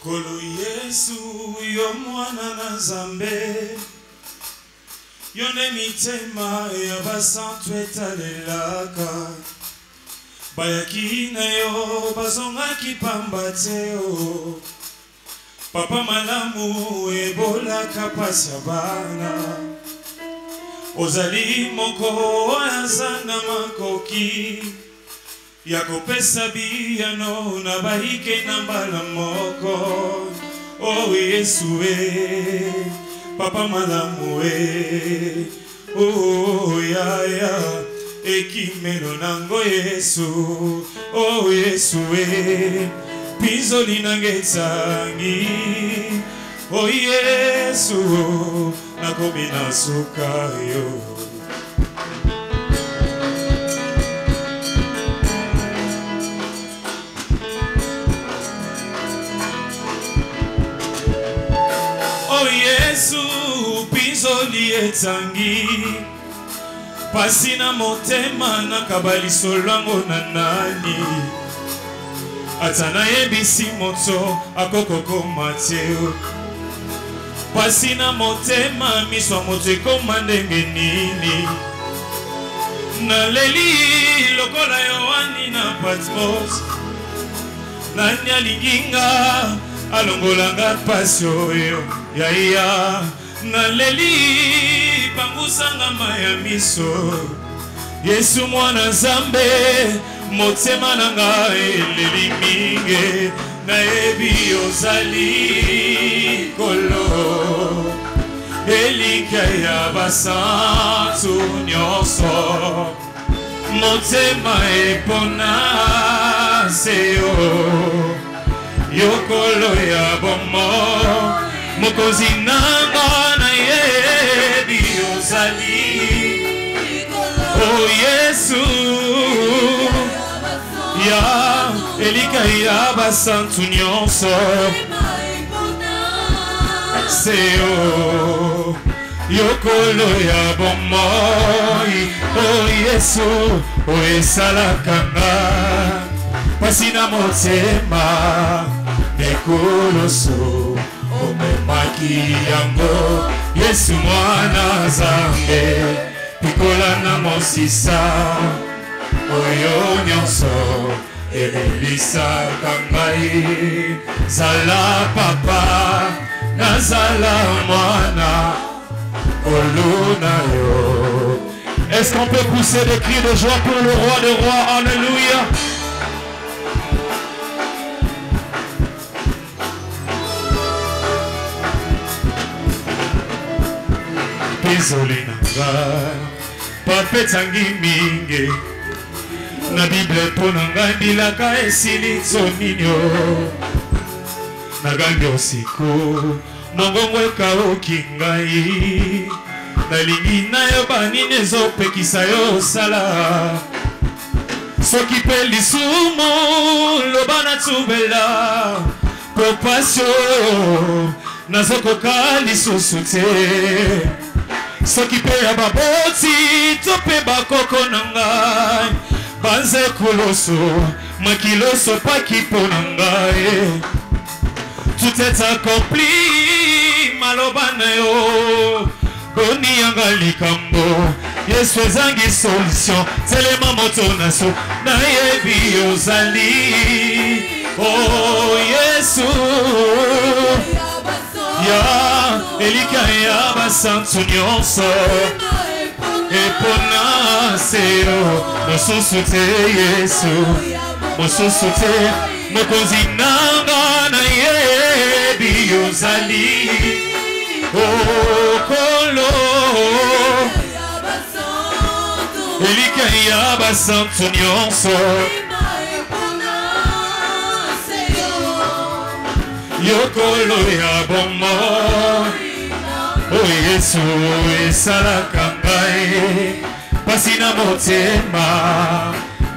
Kolo Yesu yo mwana na Nzambe Yone mitema ya basantu etalelaka Bayaki na yo bazongaki pambateo Papa malamu ebolaka pasi ya bana Ozali moko azana makoki Yakopesa biyano na bahike na mbala moko Oh Yesu Papa malamu Oh ya ya Ekimeno nango Yesu Oh Yesu Pinzoli nangetsangi Oh Yesu Nakomi nasuka yo Oh Yesu Pinzoli etsangi Pasina motema nakabali solango na nani Atana yebisi moto akokoko mateo Pasina motema miswa moto ekoma ndenge nini Naleli lokola Yohani na Patmos Nani alinginga alongolanga pasi oyo Yaya Naleli pangusanga maya miso Yesu mwana Nzambe motema nanga eleli mingi Nayebi ozali kolo Elika ya basantu nyonso Motema epona seyo Yokolo ya bomo Mokozi nanga nayebi ozali Oh Yesu Ya elika ya basantu nyonso Seyo Yokolo ya bomoi Oh Yesu O esalakanga Pasina motema Nekoloso Omemaki yango Yesu mwana Nzambe Pikola na mosisa Oyo nyonso Elelisaka ngai Zala papa Nazala mwana Oluna yo. Est-ce qu'on peut pousser des cris de joie pour le roi des rois? Alléluia. Désolé nanga Papetangi mingi Na Bible ponanga Dilaka esili zoninyo Nagangi osiku Mongongo ekaoki ngai Nalingi na yo banini ezopekisa yo sala Soki pe lisumu Loba na tubela Popasyo Nazokoka lisusu te Soki pe ya baboti Tope bakoko na ngai Banze kuloso Makiloso pakipo na ngai Tout est accompli Maloba na yo Boni yanga likambo Yesu ezangi solution Telema moto naso Na yebi ozali Oh Yesu Ya elika ya basantu nyonso Epona seyo Mosusu te Yesu Mosusu te Mokonzi nanga na yebi ozali Okolo Elika ya basantu nyonso Yokolo ya bomo Oh Yesu esalaka ngai Pasina motema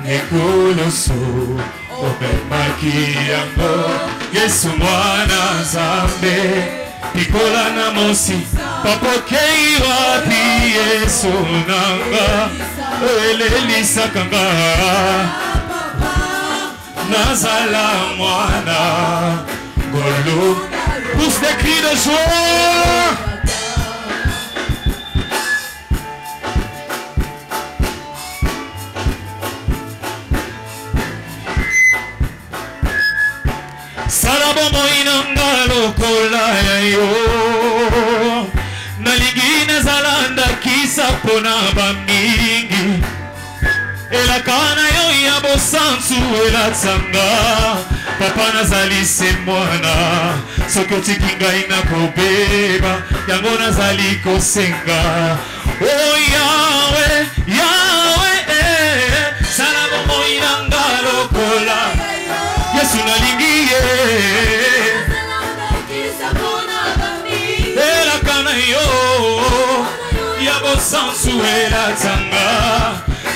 Nekoloso Omemaki yango Yesu mwana Nzambe Pikola na mosi Papokei wapi Yesu nanga Elelisaka nga Nazala mwana Pousse des cris de joie. Salabomo inanga lokola yo naligina zalanda kisa pona bamingi elakana yo ya bosansu elatsanga papa nazali se mwana soki otiki ngai nakobeba yango nazali kosenga oh yawe yawe salabomo inanga lokola Yesu nalingi ye elakana yo ya bosansu elatsanga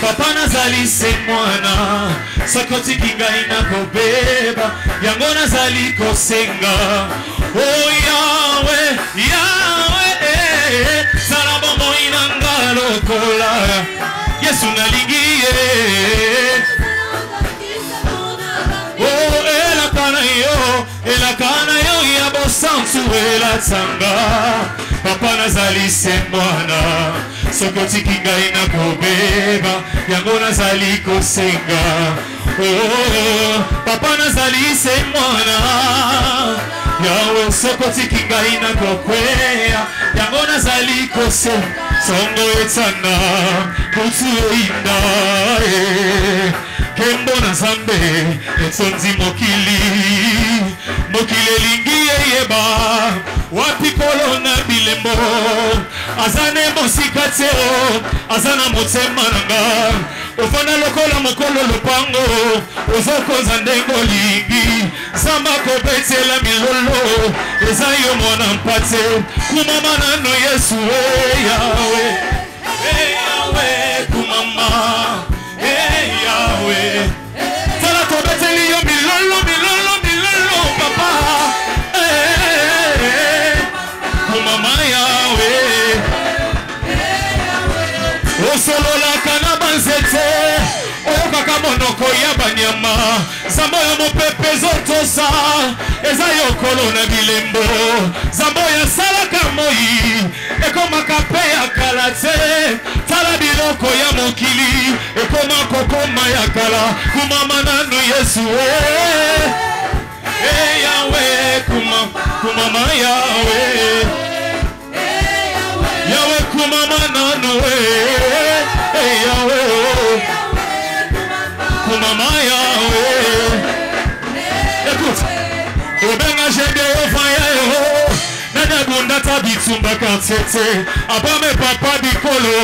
papa nazali se mwana soki otiki ngai nakobeba yango nazali kosenga oh yawe yawe sala bomoi nanga lokola Yesu nalingi ye elakana yo ya bosansu elatsanga papa nazali se mwana soki otiki ngai nakobeba yango nazali kosenga oh papa nazali se mwana yawe soki otiki ngai nakokweya yango nazali kosenga songo etsana kutu einda Kembo na Zambe etonzi mokili elingi yeba wapi kolona bilembo azane mosika teo azana motema nanga ofana lokola mokolo lupango ozokonza ndengo lingi samba kobetela milolo ezayo mwana mpate kumama nano Yesu yawe yawe kumama Yahweh, tala kobeteli yo milolo papa. Kumama Yahweh, osolola kana banzete, okaka monoko ya banyama, zambo ya mopepe zotosa, eza yokolo na bilembo, zambo ya salaka moi, ekomaka pe ya kalate, tala biloko ya mokili, ekoma kokoma ya kala, kumama nanu Yesu Yahweh, kumama Yahweh, Yahweh kumama nanu Yahweh, kumama Yahweh. Écoute, obenga jende ofaya yo nana bundata bitumba katsete abame papa bikolo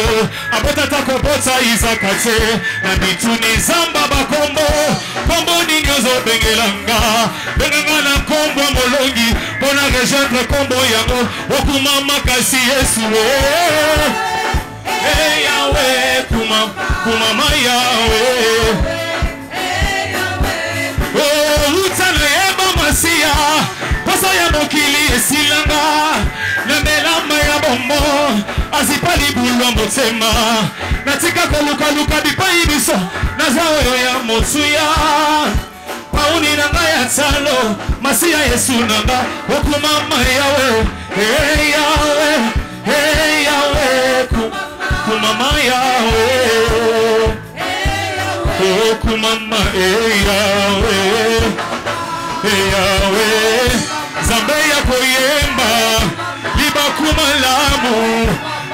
abotata kobota izakate na bituni zamba bakombo kombo ninyozo bengelanga benganga na kombo molongi pona rejoindre kombo yango okumama kasi Yesu Yahweh kumama Yahweh Masia, pasa ya mokili esilanga, nemelama ya bombo, azipali bulwa motema, natika koluka bipai biso, nazao ya motsuya, pauni nanga ya talo, Masia Yesu nanga, okumama Yahweh, Yahweh, Yahweh, kumama Yahweh, okumama Yahweh. Yahweh, Zambe ya koyemba, liba kumalamu,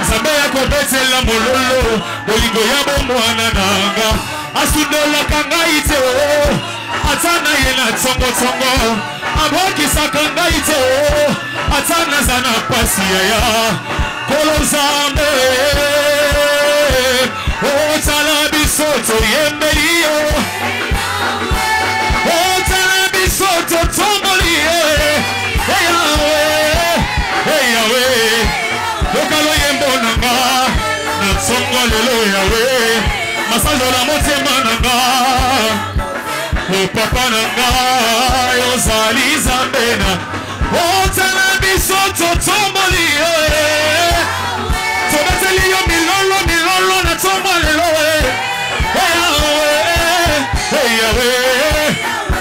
Zambe ya kobetela mololo, olingo ya bomwana nanga, asudola kanga ite atana yena tongo, abokisa kanga ite atana zana pasi ya, kolo Zambe, otala bisoto yembeliyo, Soto tomboli Yahweh lokalo yembo nanga na tsongo lelo Yahweh masajo la motema nanga o papa nanga yozali zambena o tana bisoto tomboli tobeteli yo milolo na tsongo lelo Yahweh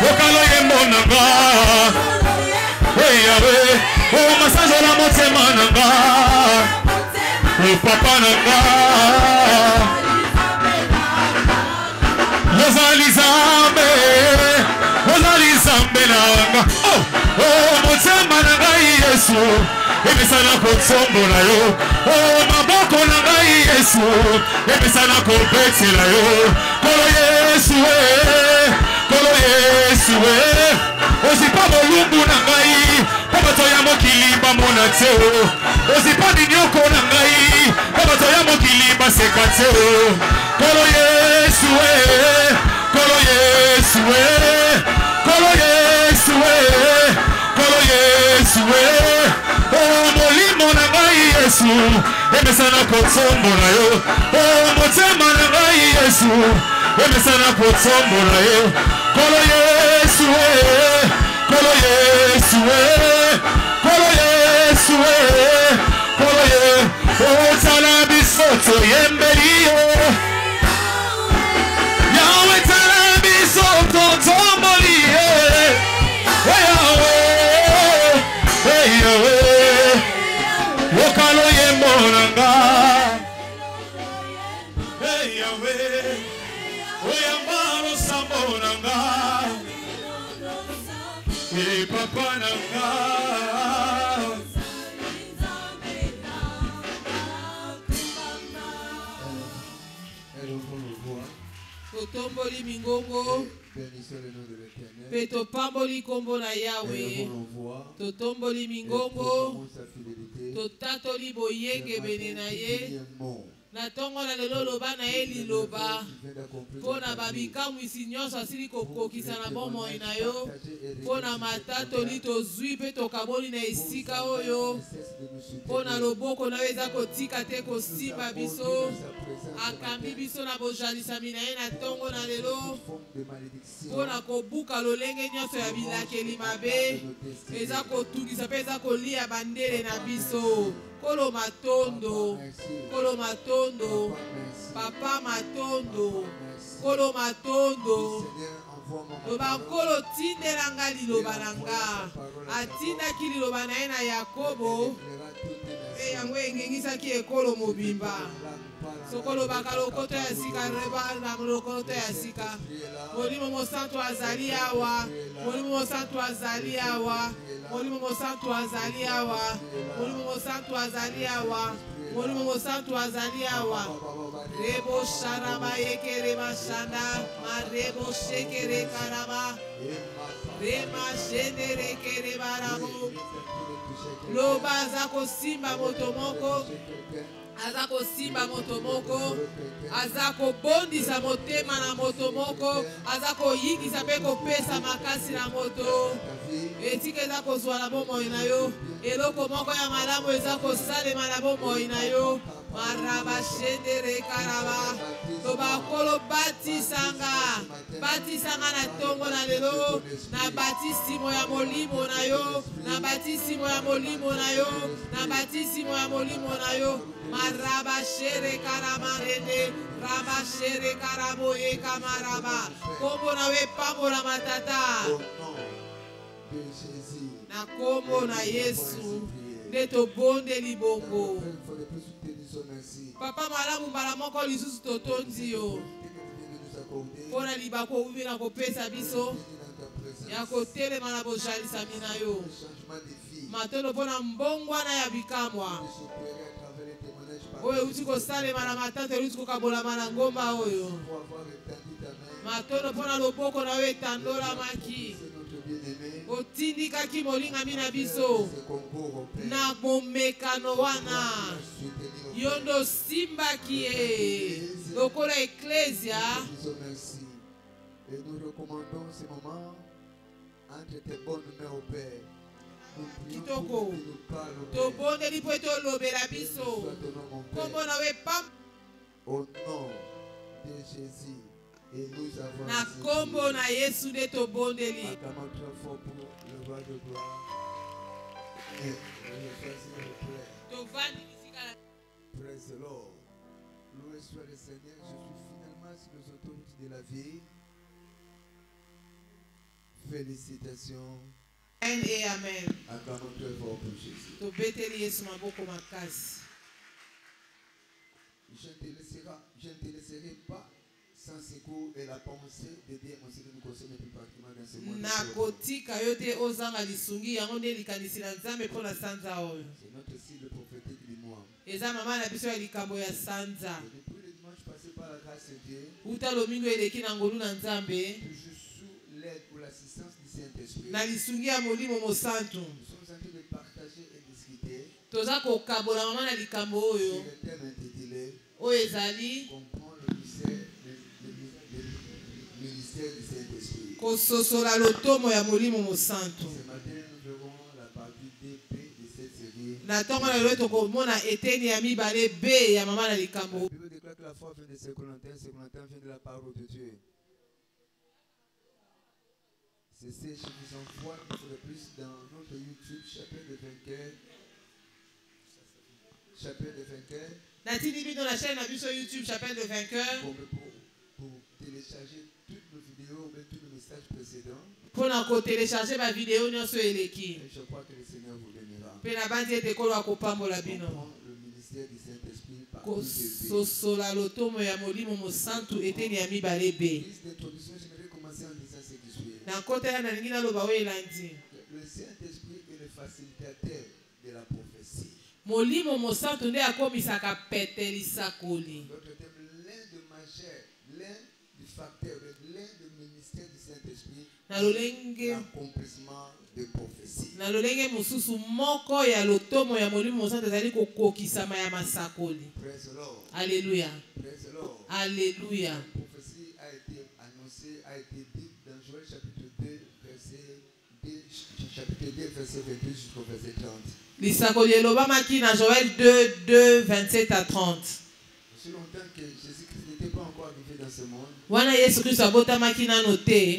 Okalo yembo nanga motema nanga o papa nanga ozali zambe nanga oh motema nanga Yesu ebisana kotsombola yo oh maboko nanga Yesu ebisana kopetela yo kolo Yesu ozipa bolumbu na ngai po bato ya mokili bamona te ozipa ninyoko na ngai po bato ya mokili baseka te kolo Yesu kolo Yesu kolo Yesu kolo Yesu oh molimo na ngai Yesu emesana kotsombola yo oh motema na ngai Yesu emesana kotsombola yo kolo Yesu kolo Yesu kolo Yesu kolo Yesu otala bisoto yembeli yo Yahweh tala bisoto tomboli Yahweh okalo yemonanga Yahweh oyambalo sambonanga papa nanga totomboli mingongo pe topamboli kombo na Yahweh totomboli mingongo totatoli boyenge bene na ye na tongo na lelo loba na ye liloba pona babikamwisi nyonso asili kokokisa na bomoi na yo pona matatoli tozwi mpe tokaboli na esika oyo pona loboko na yo eza kotika te kosimba biso akambi biso na bojalisami na ye na tongo na lelo pona kobuka lolenge nyonso ya bilakeli mabe eza kotungisa mpe eza kolia bandele na biso kolo matondo papa matondo kolo matondo loba nkolo tindelanga liloba na nga atindaki liloba na ye na Yakobo mpe yango engengisaki ekolo mobimba sokolobaka lokoto ya sika reba na lokoto ya sika molimo mosantu azali awa molimo mosantu azali awa molimo mosantu azali awa molimo mosantu azali awa molimo mosantu azali awa rebo sharaba yekere mashanda marebo shekere karaba rema shendere kere barabo loba aza kosimba moto moko aza kosimba moto moko aza kobondisa motema na moto moko aza koyingisa mpe kopesa makasi na moto etika eza kozwa na bomoi na yo eloko moko ya malamu eza kosalema na bomoi na yo maraba shendere karaba loba kolo batisanga na tongo na lelo na batisimo ya molimo na yo na batisimo ya molimo na yo na batisimo ya molimo na yo maraba shere karama rende raba shere karabo e kamaraba kombo na we pambola matata na kombo na Yesu nde tobondeli bongo papa malamu mbala moko lisusu totondi yo mpona libako oumi na kopesa biso ya kotelema na bojalisami na yo matondo mpona mbongwana ya bikamwa oyo euti kosalema na matata euti kokabolama na ngomba oyo matondo mpona loboko na yo etandolamaki otindikaki molingami na biso na bomekano wana yo ndo osimbaki ye lokola eklesia. Et nous recommandons ce moment entre tes bonnes mains au Père. Kitoko tobondeli mpo tolobela biso kombo na we pam au nom de Jésus et nous avons na kombo na Yesu nde tobondeli. Acclamons très fort pour le roi de gloire et praise the Lord. Loué soit le Seigneur. Je suis finalement sur les autorités de la vie. Félicitations Amen et amen. Acclamons très fort pour Jésus. Tobeteli Yesu maboko makasi. Je ne te laisserai pas sans secours et la pensée de Dieu aussi nous concerne plus pratiquement dans ce monde. Nakotika yote ozanga lisungi yango nde likanisi na Nzambe mpo na sanza oyo. C'est notre cible prophétique du mois. Eza mama na biso ya likambo ya sanza. Et depuis le dimanche passé par la grâce de Dieu, Uta lomingo eleki na ngolu na Nzambe. toujours sous l'aide ou l'assistance du Saint-Esprit, Na lisungi ya molimo mosantu. nous sommes en train de partager et discuter Toza kokabola mama na likambo oyo. sur le thème intitulé Oyo ezali Comprendre le ministère du Saint-Esprit. kososola lotomo ya molimo mosantu. Ce matin, nous verrons la partie DP de cette série. Na ntongo na lelo tokomona eteni ya mibale B ya mama na La likambo. Bible déclare que la foi vient de ce Corinthien vient de la parole de Dieu. C'est ces suffisants foi une fois de plus dans notre YouTube, chapitre de vainqueur. Chapitre de vainqueur. Natini bino na chaîne na biso YouTube Chapelle de Vainqueur. Pour télécharger toutes nos vidéos, mais tous nos messages précédents. Pour na télécharger ma vidéo nyonso eleki. Et je crois que le Seigneur vous bénira. Pe na bandi ete kolo akopambola bino. Comprendre le ministère du Saint-Esprit par tout kososola lotomo ya molimo mosantu eteni ya mibale B. d'introduction, j'aimerais commencer en disant ce qui suit. Na kotela na lingi naloba oyo elandi. Le Saint-Esprit est le facilitateur de la prophétie. Molimo mosantu nde akomisaka pete lisakoli. Notre thème, l'un de majeur, l'un du facteur, l'un du ministère du Saint-Esprit, l'accomplissement de prophétie. Na lolenge mosusu moko ya lotomo ya molimo mosantu ezali kokokisama ya masakoli. Praise the Lord. Alléluia. Praise the Lord. Alléluia. La prophétie a été annoncée, a été dite dans Joël chapitre 2, chapitre 2, verset 22 jusqu'au verset 30. Lisakoli elobamaki na Joël 2, 27 à 30. Aussi longtemps que Jésus-Christ n'était pas encore arrivé dans ce monde, Wana Yesu Kristo abotamaki nano te,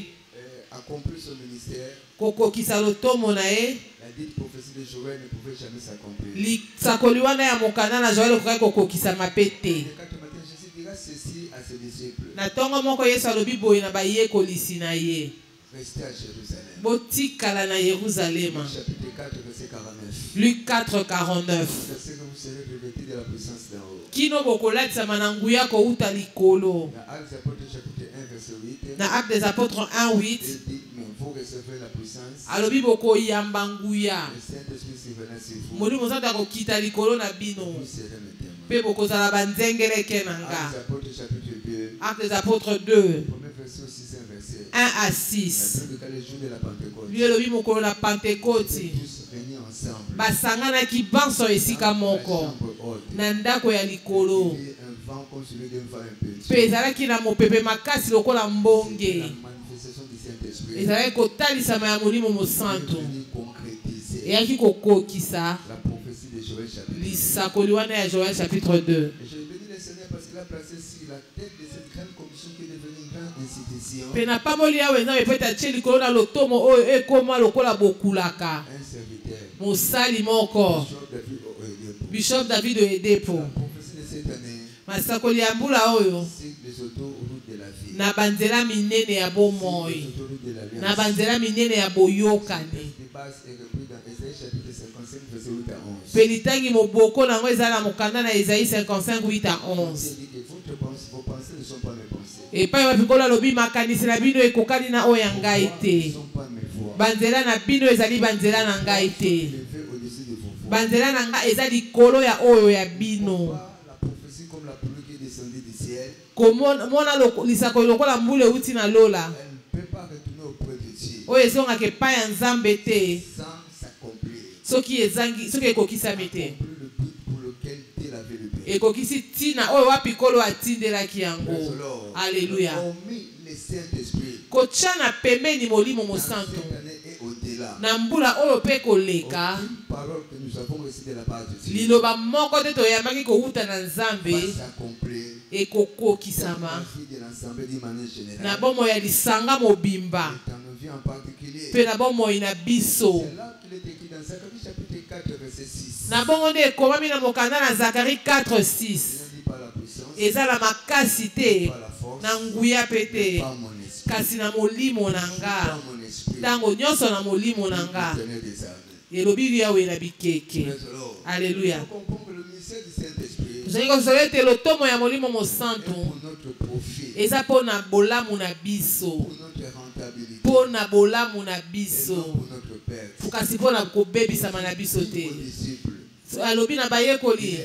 accompli son ministère, kokokisa lotomo na ye, la dite prophétie de Joël ne pouvait jamais s'accomplir. lisakoli wana ya mokanda na Joël okokaki kokokisama pe te. Le 4 matin, Jésus dira ceci à ses disciples. Na ntongo moko Yesu alobi boye na bayekolisi na ye, Restez à Jérusalem. botikala na Yeruzalema. Chapitre 4, verset 49. Luc 4, 49. Verset que vous serez revêtus de la puissance d'en haut. Kino bokolatisama na nguya kouta likolo. Dans Actes des Apôtres, chapitre 1, verset 8. Na Actes des Apôtres 1, 8. Il dit, mais vous recevrez la puissance. Alobi bokoyamba nguya. Le Saint-Esprit survenant sur vous. Molimo mosantu akokita likolo na bino. Vous serez mes témoins. Pe bokozala banzengeleke na Actes nga. des Apôtres, chapitre 2. Actes des Apôtres 2, Premier verset au 6e verset. 1 à La 6. Bible déclare le jour de la Pentecôte. Lui elobi mokolo na Ils Pentecôte. étaient tous réunis ensemble. Basanganaki banso esika Dans la moko. chambre haute. Na ndako ya likolo. Il y a un vent comme celui d'un vent impétueux. Pe ezalaki na mopepe makasi lokola C'était mbonge. la manifestation du Saint-Esprit. Ezalaki kotalisama ya molimo mosantu. Venu concrétiser Eyaki kokokisa la prophétie de Joël chapitre 2. lisakoli wana ya Joël chapitre 2. Et je bénis le Seigneur parce qu'il a placé sur la tête de cette grande commission qui est devenue une grande institution Pe na pamboli awe nzambe po ete atie likolo na lotomo oyo ekoma lokola bokulaka. un serviteur, Mosali moko. Bishop David Oyedepo. Bishop David Oyedepo. La prophétie de cette année, Masakoli ya mbula oyo. c'est les autoroutes de la vie. Na banzela minene ya bomoi. Les autoroutes de l'alliance. Na banzela minene ya boyokani. De base est repris dans Ésaïe chapitre 55, verset 8 à 11. Pe litangi moboko nango eza na mokanda na Esaïe 55, 8 à 11. Il dit que vos pensées ne sont pas mes pensées. Epai bapikola lobi makanisi na bino ekokani na oyo ya ngai Ne te. sont pas mes voix. Banzela na bino ezali banzela na ngai te. Élevées au-dessus de vos voix. Banzela na ngai eza likolo ya oyo ya bino. Pourquoi la prophétie comme la pluie qui est descendue du ciel, Komona lisakoli lokola mbula euti na lola. elle ne peut pas retourner auprès de Dieu Oyo ezongaka epai ya Nzambe te. sans s'accomplir. Soki ekokisami te. Accomplir le but pour lequel Dieu l'avait levé. Ekokisi tina oyo wapi kolo atindelaki yango. Praise the Lord. Alléluia. Hormis le Saint-Esprit, Kotia na pembeni molimo dans mosantu. cette année et au-delà, Na mbula oyo pe koleka. aucune parole que nous avons reçue de la part de Dieu Liloba moko te toyambaki kowuta na va Nzambe s'accomplir dans ekokokisama la vie de l'ensemble d'une manière na générale. bomoi ya lisanga mobimba Et dans nos vies en particulier. mpe na bomoi na biso. C'est là qu'il est écrit dans Zacharie chapitre 4, verset 6. Na bongo nde ekomami na mokanda na Zakari 4, 6. Il ne dit pas la puissance, Eza la makasi te pas la force, na nguya pe mais te par mon esprit. kasi na molimo na Par nga mon esprit. ntango nyonso na molimo na nga elobi yawe na bikeke. Alléluia. Tozali kosola ete lotomo ya molimo mosantu eza mpo na bolamu na biso, mpo na bolamu na biso, kasi mpo na kobebisama na biso te. Alobi na bayekoli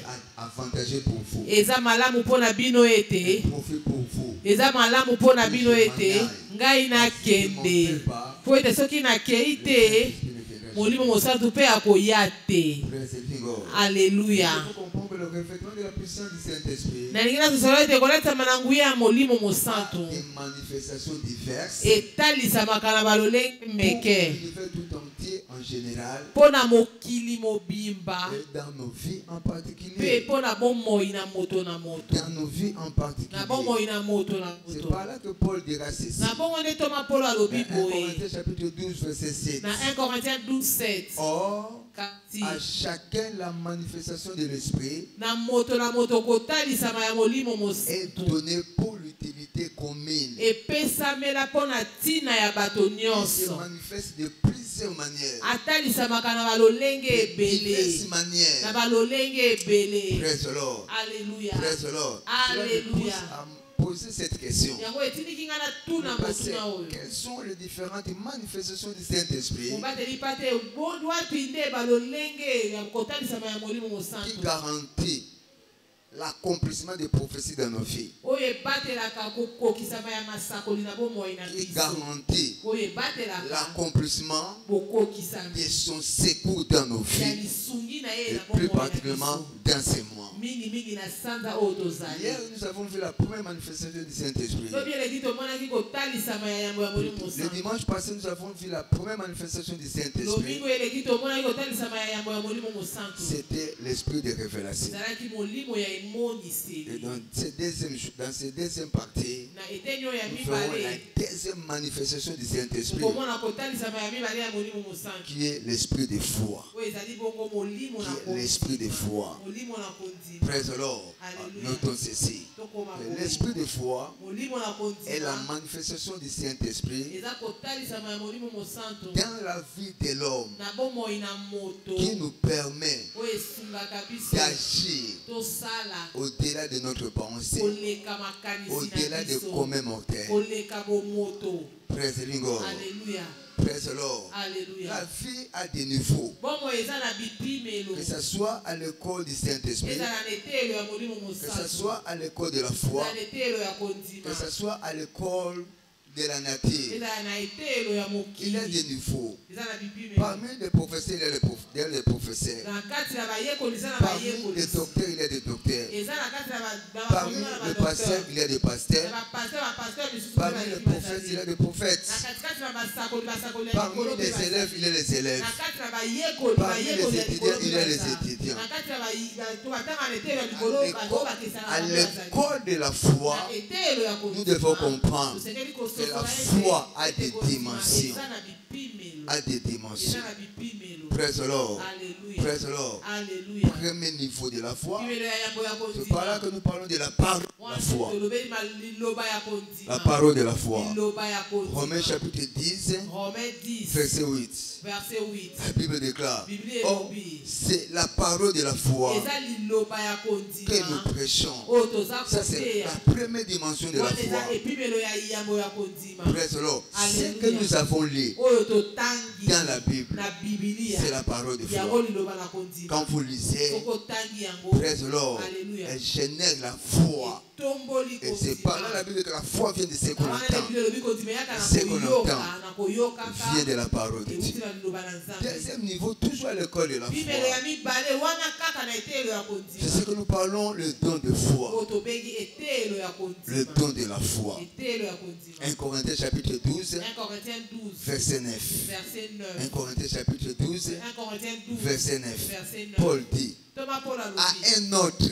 eza malamu mpo na bino ete, eza malamu mpo na bino ete ngai nakende, mpo ete soki nakei te molimo mosantu mpe akoya te. Alléluia. Nalingi nasosola ete kolatama na nguya ya molimo mosantu etalisamaka na balolenge meke mpo na mokili mobimba mpe mpo na bomoi na moto na moto, na bomoi na moto na moto. Na bongo nde Toma Polo alobi boye na 1 Corinthiens 12:7. Or, à chacun la manifestation de l'esprit est donnée pour l'utilité commune. Il se manifeste de plusieurs manières. Diverses manières. Praise the Lord. Alléluia. Praise the Lord. Alléluia. Poser cette question. Quelles sont les différentes manifestations du Saint-Esprit qui garantit l'accomplissement des prophéties dans nos vies, qui garantit l'accomplissement de son secours dans nos vies, et plus particulièrement dans ces mois. Hier, nous avons vu la première manifestation du Saint-Esprit. Le dimanche passé, nous avons vu la première manifestation du Saint-Esprit. C'était l'esprit de révélation. Et dans ces deuxième partie, nous verrons la deuxième manifestation du Saint-Esprit, qui est l'esprit de foi. Qui est l'esprit de foi. Praise the Lord. Notons ceci. L'esprit de foi est la manifestation du Saint-Esprit dans la vie de l'homme qui nous permet d'agir au-delà de notre pensée, au-delà de commun mortel. Praise the Lord. Praise the Lord. La vie a des niveaux. Que ce soit à l'école du Saint-Esprit, que ce soit à l'école de la foi, que ce soit à l'école de la nature, il y a des niveaux. Parmi les professeurs, il y a des professeurs. Parmi les docteurs, il y a des docteurs. Parmi les pasteurs, il y a des pasteurs. Parmi les prophètes, il y a des prophètes. Parmi les élèves, il y a les élèves. Parmi les étudiants, il y a les étudiants. À l'école de la foi, nous devons comprendre que la foi a des dimensions. A des dimensions. Praise the Lord. Praise the Lord. Premier niveau de la foi. C'est par là que nous parlons de la parole de la foi. La parole de la foi. Romains chapitre 10, verset 8. La Bible déclare: oh, c'est la parole de la foi que nous prêchons. Ça, c'est la première dimension de la foi. Praise the Lord. Ce que nous avons lu dans la Bible, c'est la parole de foi. Quand vous lisez, praise the Lord, elle génère la foi. Et c'est par là la Bible que la foi vient de ce qu'on entend. Ce qu'on entend vient de la parole de Dieu. Deuxième niveau, toujours à l'école de la foi. C'est ce que nous parlons, le don de foi. Le don de la foi. 1 Corinthiens chapitre 12, verset 9. 1 Corinthiens chapitre 12, verset 9. Paul dit à un autre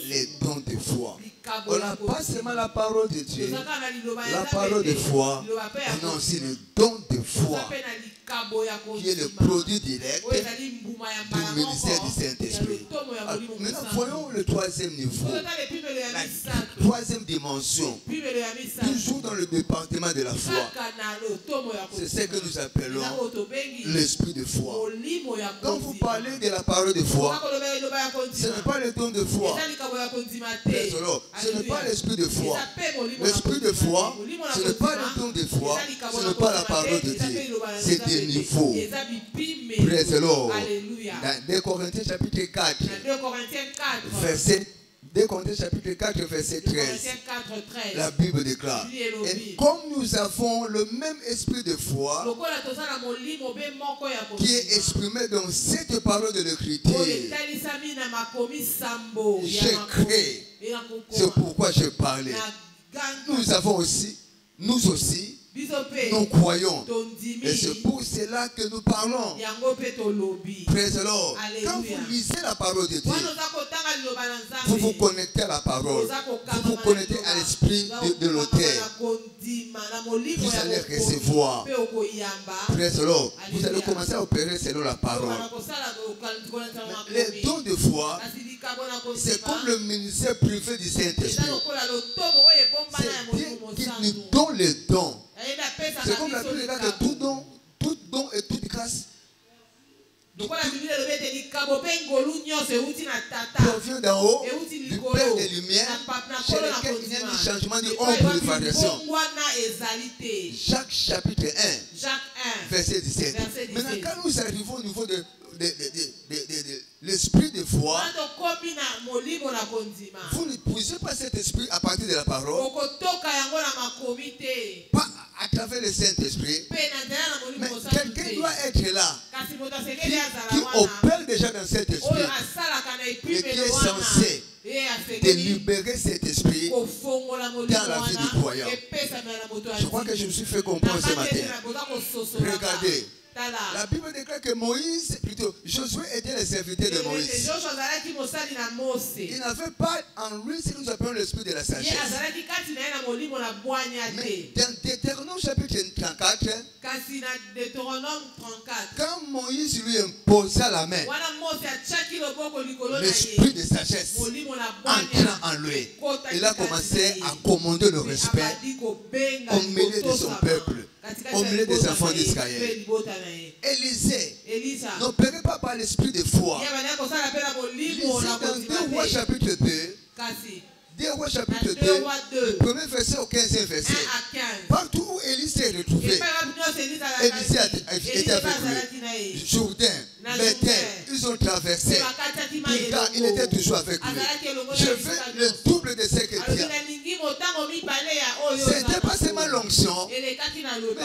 les dons de foi. On n'a pas seulement la parole de Dieu, la parole de foi, on a aussi le don de foi qui est le produit direct du ministère du Saint-Esprit. Maintenant, voyons le troisième niveau. La troisième dimension. Toujours dans le département de la foi. C'est ce que nous appelons l'esprit de foi. Quand vous parlez de la parole de foi, ce n'est pas le don de foi. Ce n'est pas l'esprit de foi. L'esprit de foi, ce n'est pas le don de foi. Ce n'est pas la parole de Dieu. C'est des niveaux. Praise the Lord. Dans 2 Corinthiens chapitre 4, verset 2 Corinthiens chapitre 4, verset 13. La Bible déclare. Et comme nous avons le même esprit de foi qui est exprimé dans cette parole de l'Écriture, j'ai créé. C'est pourquoi je parlais. Nous avons aussi, nous aussi, nous croyons. Et c'est pour cela que nous parlons. Praise the Lord. Quand vous lisez la parole de Dieu, vous vous connectez à la parole. Vous vous connectez à l'esprit de l'auteur. Vous allez recevoir. Praise the Lord. Vous allez commencer à opérer selon la parole. Les dons de foi, c'est comme le ministère privé du Saint-Esprit. C'est Dieu qui nous donne les dons. C'est comme la Bible dit que tout don et toute grâce provient d'en haut, du Père des Lumières, chez lequel il y a un changement de ombre de variation. Jacques chapitre 1, verset 17. Maintenant, quand nous arrivons au niveau de l'esprit de foi, vous ne puisez pas cet esprit à partir de la parole, pas à travers le Saint-Esprit, mais quelqu'un doit être là qui opère déjà dans cet esprit et qui est censé délibérer cet esprit dans la vie du croyant. Je crois que je me suis fait comprendre ce matin. Regardez. La Bible déclare que Moïse, plutôt Josué était le serviteur de Moïse. Il n'avait pas en lui ce que nous appelons l'esprit de la sagesse. Mais dans Deutéronome chapitre 34, quand Moïse lui imposa la main, l'esprit de sagesse entra en lui. Il a commencé à commander le respect au milieu de son peuple, au milieu des enfants d'Israël. Élisée n'opérait pas par l'esprit de foi. Lisez dans 2 Rois chapitre 2. 2 Rois chapitre 2, premier verset au 15e verset. Partout où Élie s'est retrouvé, Élisée était avec lui. Jourdain, Bethel, ils ont traversé. Gilgal, il était toujours avec lui. Je veux le double de ce que Dieu a. Ce n'était pas seulement l'onction, mais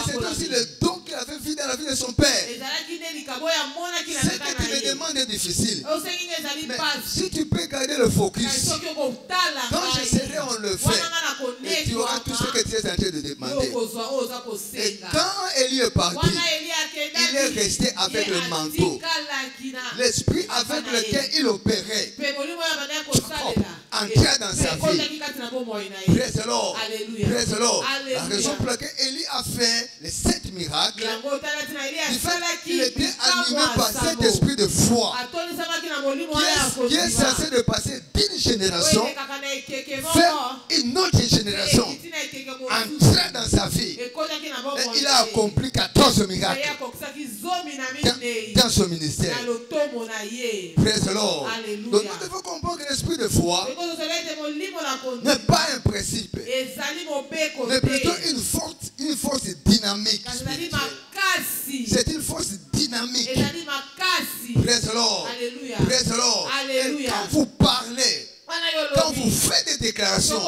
c'était aussi le don qu'il avait vu dans la vie de son père. Ce que tu me demandes est difficile. Mais si tu peux garder le focus, quand je serai en le fait, et tu auras tout ce que tu es en train de demander. Et quand Élie est parti, il est resté avec le manteau. L'esprit avec lequel il opérait entrait dans sa vie. Praise the Lord. Praise the Lord. La raison pour laquelle Élie a fait les 7 miracles, il était animé par cet esprit de foi qui est censé de passer d'une génération vers une autre génération, entrer dans sa vie. Et il a accompli 14 miracles dans son ministère. Praise the Lord. Donc nous devons comprendre que l'esprit de foi n'est pas un principe, mais plutôt une force dynamique. C'est une force dynamique. Praise the Lord. Praise the Lord. Et quand vous parlez, quand vous faites des déclarations,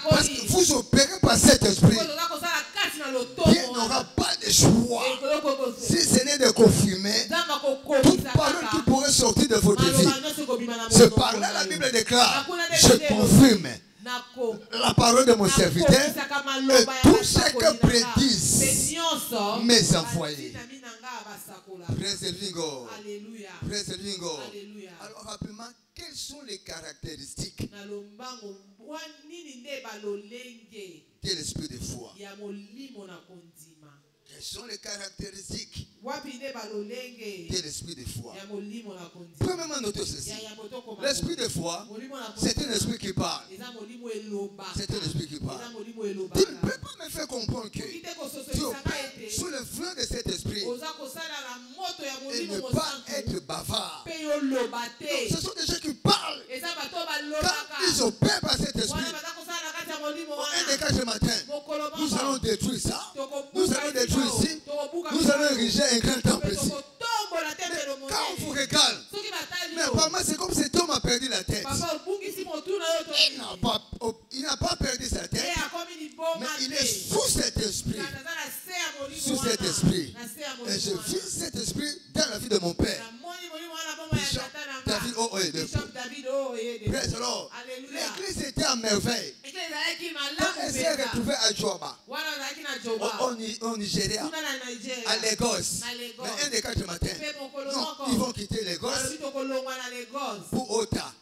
parce que vous opérez par cet esprit, Dieu n'aura pas de choix. Si ce n'est de confirmer toute parole qui pourrait sortir de votre vie. C'est par là la Bible déclare, je confirme la parole de mon serviteur et tout ce que prédisent mes envoyés. Praise the Lord. Praise the Lord. Alors rapidement, quelles sont les caractéristiques de l'esprit de foi? Quelles sont les caractéristiques de l'esprit de foi? Premièrement, notez ceci. L'esprit de foi, c'est un esprit qui parle. C'est un esprit qui parle. Tu ne peux pas me faire comprendre que tu opères sous le flot de cet esprit et ne pas être bavard. Donc, ce sont des gens qui parlent. Quand ils opèrent par cet esprit, un des 4 matin, nous allons détruire ça. Nous allons détruire ici. Nous allons ériger un grand temple ici. Mais quand on vous regarde, mais apparemment c'est comme cet homme a perdu la tête. Il n'a pas perdu sa tête, mais il est sous cet esprit. Sous cet esprit. Et je vis cet esprit dans la vie de mon père. David, praise the Lord. L'église était en merveille. Elle s'est retrouvée à Djoba, au Nigeria, à Lagos. Mais un des 4 matins, non, ils vont quitter Lagos pour Ota.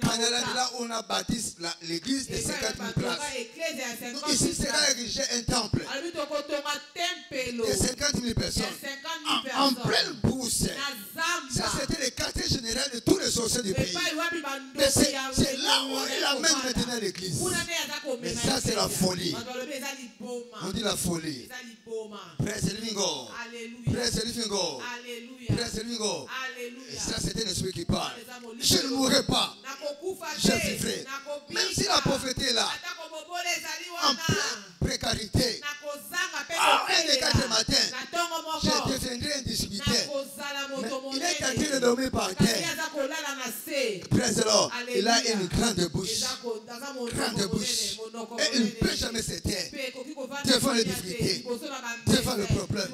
Canada, là où on a bâti l'église de 50 000 places. Donc ici sera érigé un temple de 50 000 personnes en pleine bourse. Ça, c'était le quartier général de tous les sorciers du pays. Mais c'est là où il amène maintenant l'église. Mais ça, c'est la folie. On dit la folie. Praise the living God. Praise the living God. Praise the living God. Et ça, c'est un esprit qui parle. Je ne mourrai pas. Je vivrai. Même si la pauvreté est là, en pleine précarité, un des 4 matins, je deviendrai un distributeur. Mais il est en train de dormir par terre. Praise the Lord. Il a une grande bouche. Grande bouche. Et il ne peut jamais se taire devant les difficultés, devant le problème.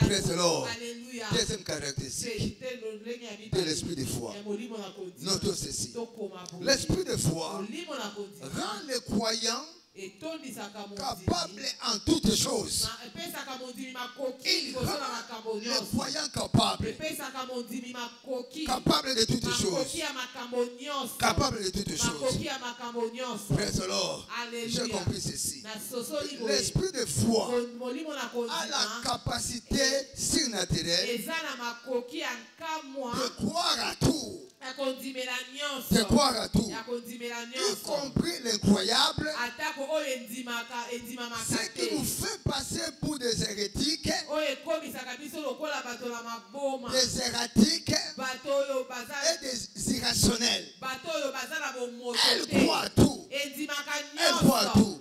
Praise the Lord. Deuxième caractéristique de l'esprit de foi. Notons ceci. L'esprit de foi rend les croyants capable en toutes choses. Il rend les croyants capables. Capable de toutes choses. Capable de toutes choses. Praise the Lord. J'ai compris ceci. L'esprit de foi a la capacité surnaturelle de croire à tout. De croire à tout. Y compris l'incroyable. Ce qui nous fait passer pour des hérétiques, des erratiques et des irrationnels. Elle croit à tout. Elle croit à tout.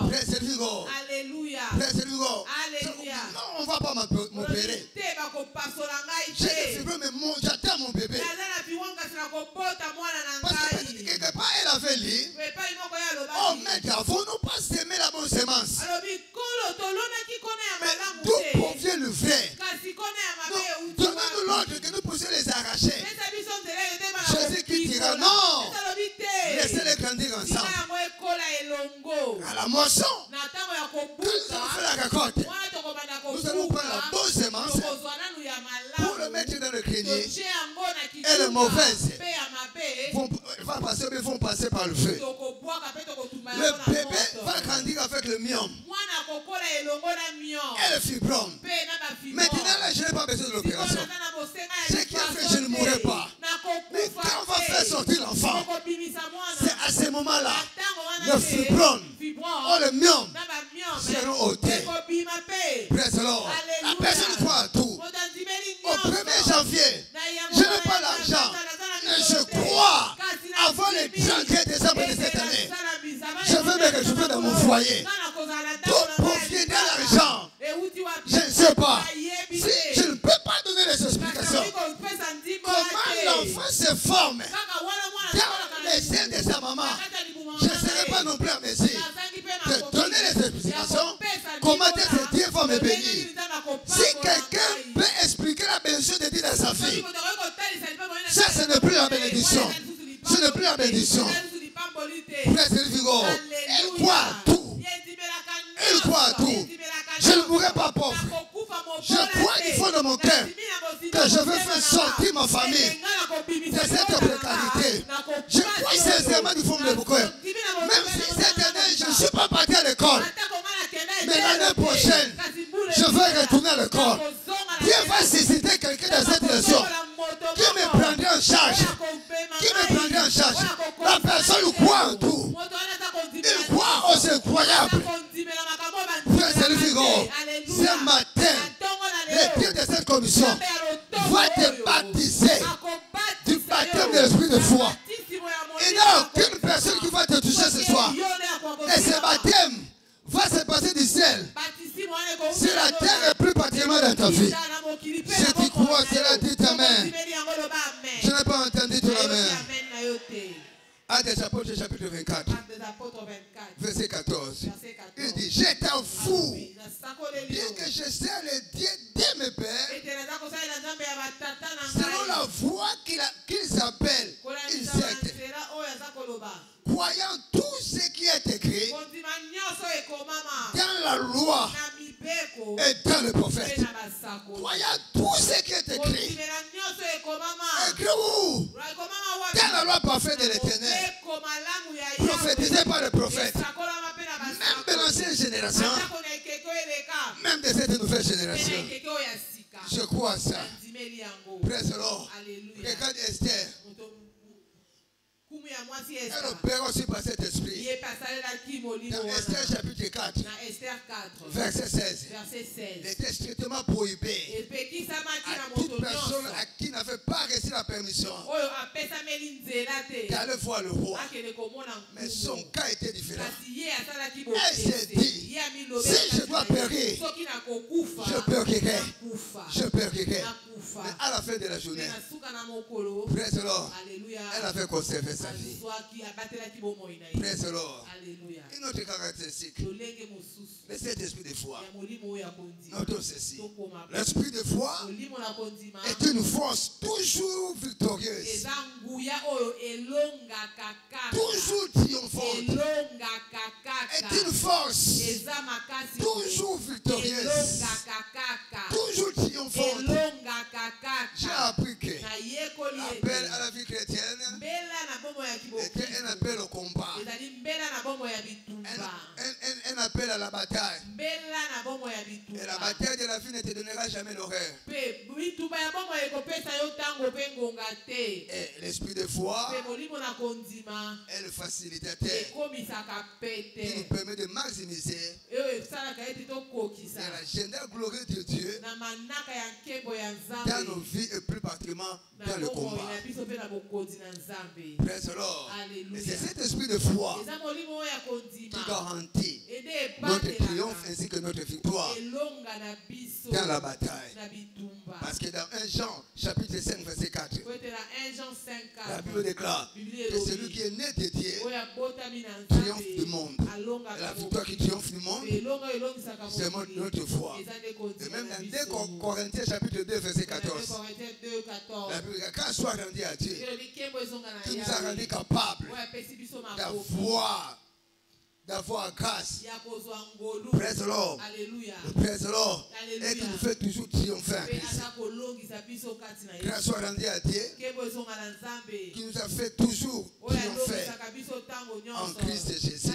Praise the Lord. Praise the Lord. Non, on ne va pas m'opérer. J'ai des fibreux, mais j'attends mon bébé. Parce que quelque part, elle avait dit, oh, mais n'avons-nous pas semé la bonne semence? Mais d'où provient le vrai? Donnez-nous l'ordre que nous puissions les arracher. Jésus qui dira non, laissez-les grandir ensemble. À la moisson, quand nous allons faire la récolte, nous allons prendre la bonne semence pour le mettre dans le grenier. Et les mauvaises vont passer par le feu. Le bébé va grandir avec le myome et le fibrome. Maintenant, là, je n'ai pas besoin de l'opération. Ce qui a fait que je ne mourrai pas. Mais quand on va faire sortir l'enfant, c'est à ce moment-là, le fibrome ou le myome seront ôtés. Praise the Lord. La personne croit à tout. Au 1er janvier, je n'ai pas l'argent, mais je crois avoir les janvier, décembre de cette année. Je veux me retrouver dans mon foyer. D'où proviendra l'argent? Je ne sais pas. Si je ne peux pas donner les explications, comment l'enfant se forme dans les seins de sa maman, je ne serai pas non plus en mesure de donner les explications. Comment Dieu va me bénir? Si quelqu'un peut expliquer la bénédiction de Dieu dans sa vie, ça, ce n'est plus la bénédiction. Ce n'est plus la bénédiction. Elle croit à tout. Elle croit à tout. Je ne mourrai pas pauvre. Je crois du fond de mon cœur que je veux faire sortir ma famille de cette précarité. Je crois sincèrement du fond de mon cœur. Même si cette année, je ne suis pas parti à l'école. Mais l'année prochaine, La personne croit en tout. Il croit aux incroyables. Ce matin, le Dieu de cette commission va te baptiser du baptême de l'esprit de foi. Il n'y a aucune personne qui va te toucher ce soir. Et ce baptême va se passer du ciel sur la terre et plus particulièrement dans ta vie. Si tu crois, cela dit amen. Je n'ai pas entendu ton amen. Actes des apôtres, chapitre 24, verset 14. Il dit, j'étais fou, bien que je sais le Dieu de mes pères, selon la voie qu'ils appellent une secte, croyant tout ce qui est écrit dans la loi et dans le prophète. Croyant tout ce qui est écrit. Écrit où? Dans la loi parfaite de l'Éternel. Prophétisé par le prophète. Même de l'ancienne génération. Même de cette nouvelle génération. Je crois à ça. Praise the Lord. Regarde Esther. Elle opère aussi par cet esprit. Dans Esther chapitre 4, verset 16, il était strictement prohibé à toute personne à qui n'avait pas reçu la permission d'aller voir le roi. Mais son cas était différent. Elle s'est dit, si je dois périr, je périrai. Je périrai. Mais à la fin de la journée, praise the Lord, elle avait conservé sa vie. Praise the Lord. Une autre caractéristique de cet esprit de foi. Notons ceci. L'esprit de foi est une force toujours victorieuse. Toujours triomphante. Est une force toujours victorieuse. Toujours triomphante. J'ai appris que l'appel à la vie chrétienne était un appel au combat. Un appel à la bataille. Et la bataille de la vie ne te donnera jamais l'horreur. Et l'esprit de foi est le facilitateur qui nous permet de maximiser l'agenda glorieux de Dieu dans nos vies et plus particulièrement dans le combat. Praise the Lord. Et c'est cet esprit de foi qui garantit notre triomphe ainsi que notre victoire dans la bataille. Parce que dans 1 Jean chapitre 5 verset 4, la Bible déclare que celui qui est né de Dieu triomphe du monde. Et la victoire qui triomphe du monde, c'est notre foi. Et même dans 2 Corinthiens chapitre 2 verset 14, la Bible dit quand soit rendu à Dieu, qui nous a rendu capables d'avoir grâce. Praise the Lord. Praise the Lord. Et qui nous fait toujours triompher. Grâce soit rendue à Dieu, qui nous a fait toujours triompher en Christ Jésus.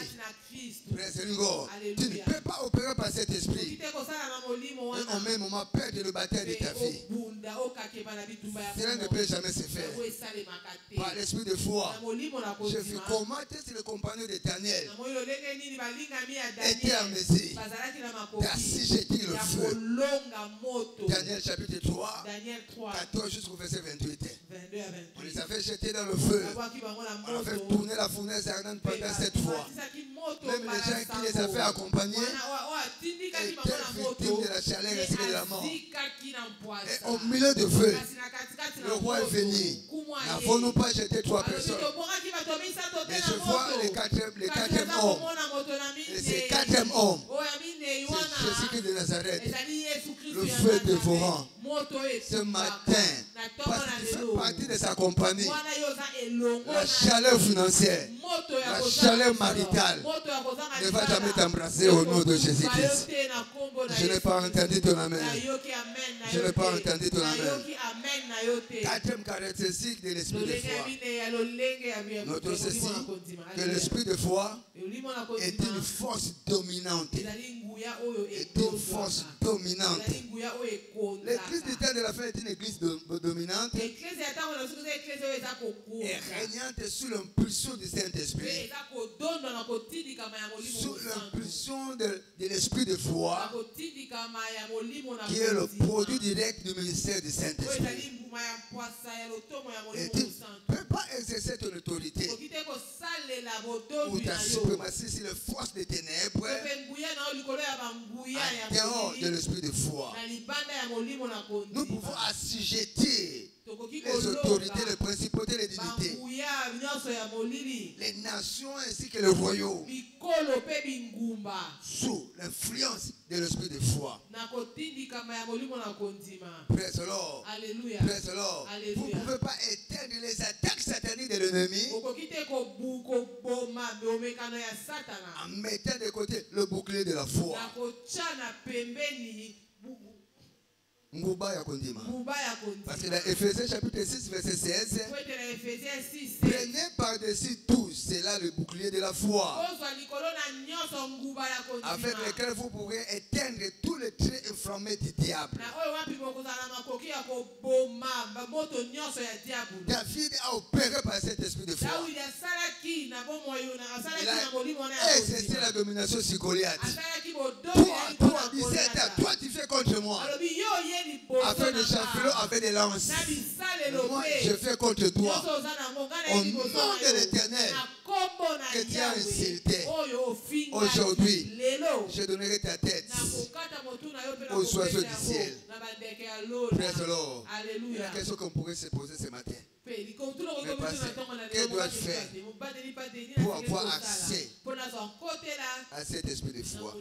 Praise the Lord. Tu ne peux pas opérer par cet esprit et en même moment perdre le baptême de ta vie. Cela ne peut jamais se faire. Par l'esprit de foi, je fais comment est-ce que le compagnon de Daniel était à Messie d'assujettir le feu. Daniel chapitre 3, 14 jusqu'au verset 28. On les avait jetés dans le feu. On avait tourné la fournaise ardente pendant 7 fois. Même les gens qui les avaient accompagnés étaient victimes de la chaleur et de la mort. Et au milieu du feu, le roi est venu. N'avons-nous pas jeté 3 personnes? Mais je vois les quatrième homme. Et ces 4e homme, c'est Jésus-Christ de Nazareth, le feu dévorant. Ce matin, parce qu'il fait partie de sa compagnie, la chaleur financière, la chaleur maritale ne va jamais t'embrasser au nom de Jésus-Christ. Je n'ai pas entendu ton amen. Je n'ai pas entendu ton amen. 4e caractéristique de l'esprit de foi. Notons ceci, que l'esprit de foi est une force dominante est une force dominante. L'église du temps de la fin est une église dominante et régnante sous l'impulsion du Saint-Esprit, sous l'impulsion de l'esprit de foi, qui est le produit direct du ministère du Saint-Esprit. Et tu ne peux pas exercer ton autorité ou ta suprématie sur les forces des ténèbres en dehors de l'esprit de foi. Nous pouvons assujettir les autorités, les principautés, les divinités, les nations ainsi que le royaume sous l'influence de l'esprit de foi. Praise the Lord. Praise the Lord. Vous ne pouvez pas éteindre les attaques sataniques de l'ennemi en mettant de côté le bouclier de la foi. Parce que dans Ephésiens chapitre 6 verset 16, prenez par-dessus tout cela le bouclier de la foi, avec lequel vous pourrez éteindre tous les traits inflammés du diable. David a opéré par cet esprit de foi. Il a exercé la domination sur Goliath. Toi, 17 ans, toi tu fais contre moi. Avec des javelots, avec des lances. Moi, je fais contre toi. Au nom de l'Éternel que tu as insulté, aujourd'hui, je donnerai ta tête aux oiseaux du ciel. Praise the Lord. La question qu'on pourrait se poser ce matin. Que dois-je faire pour avoir accès à cet esprit de foi?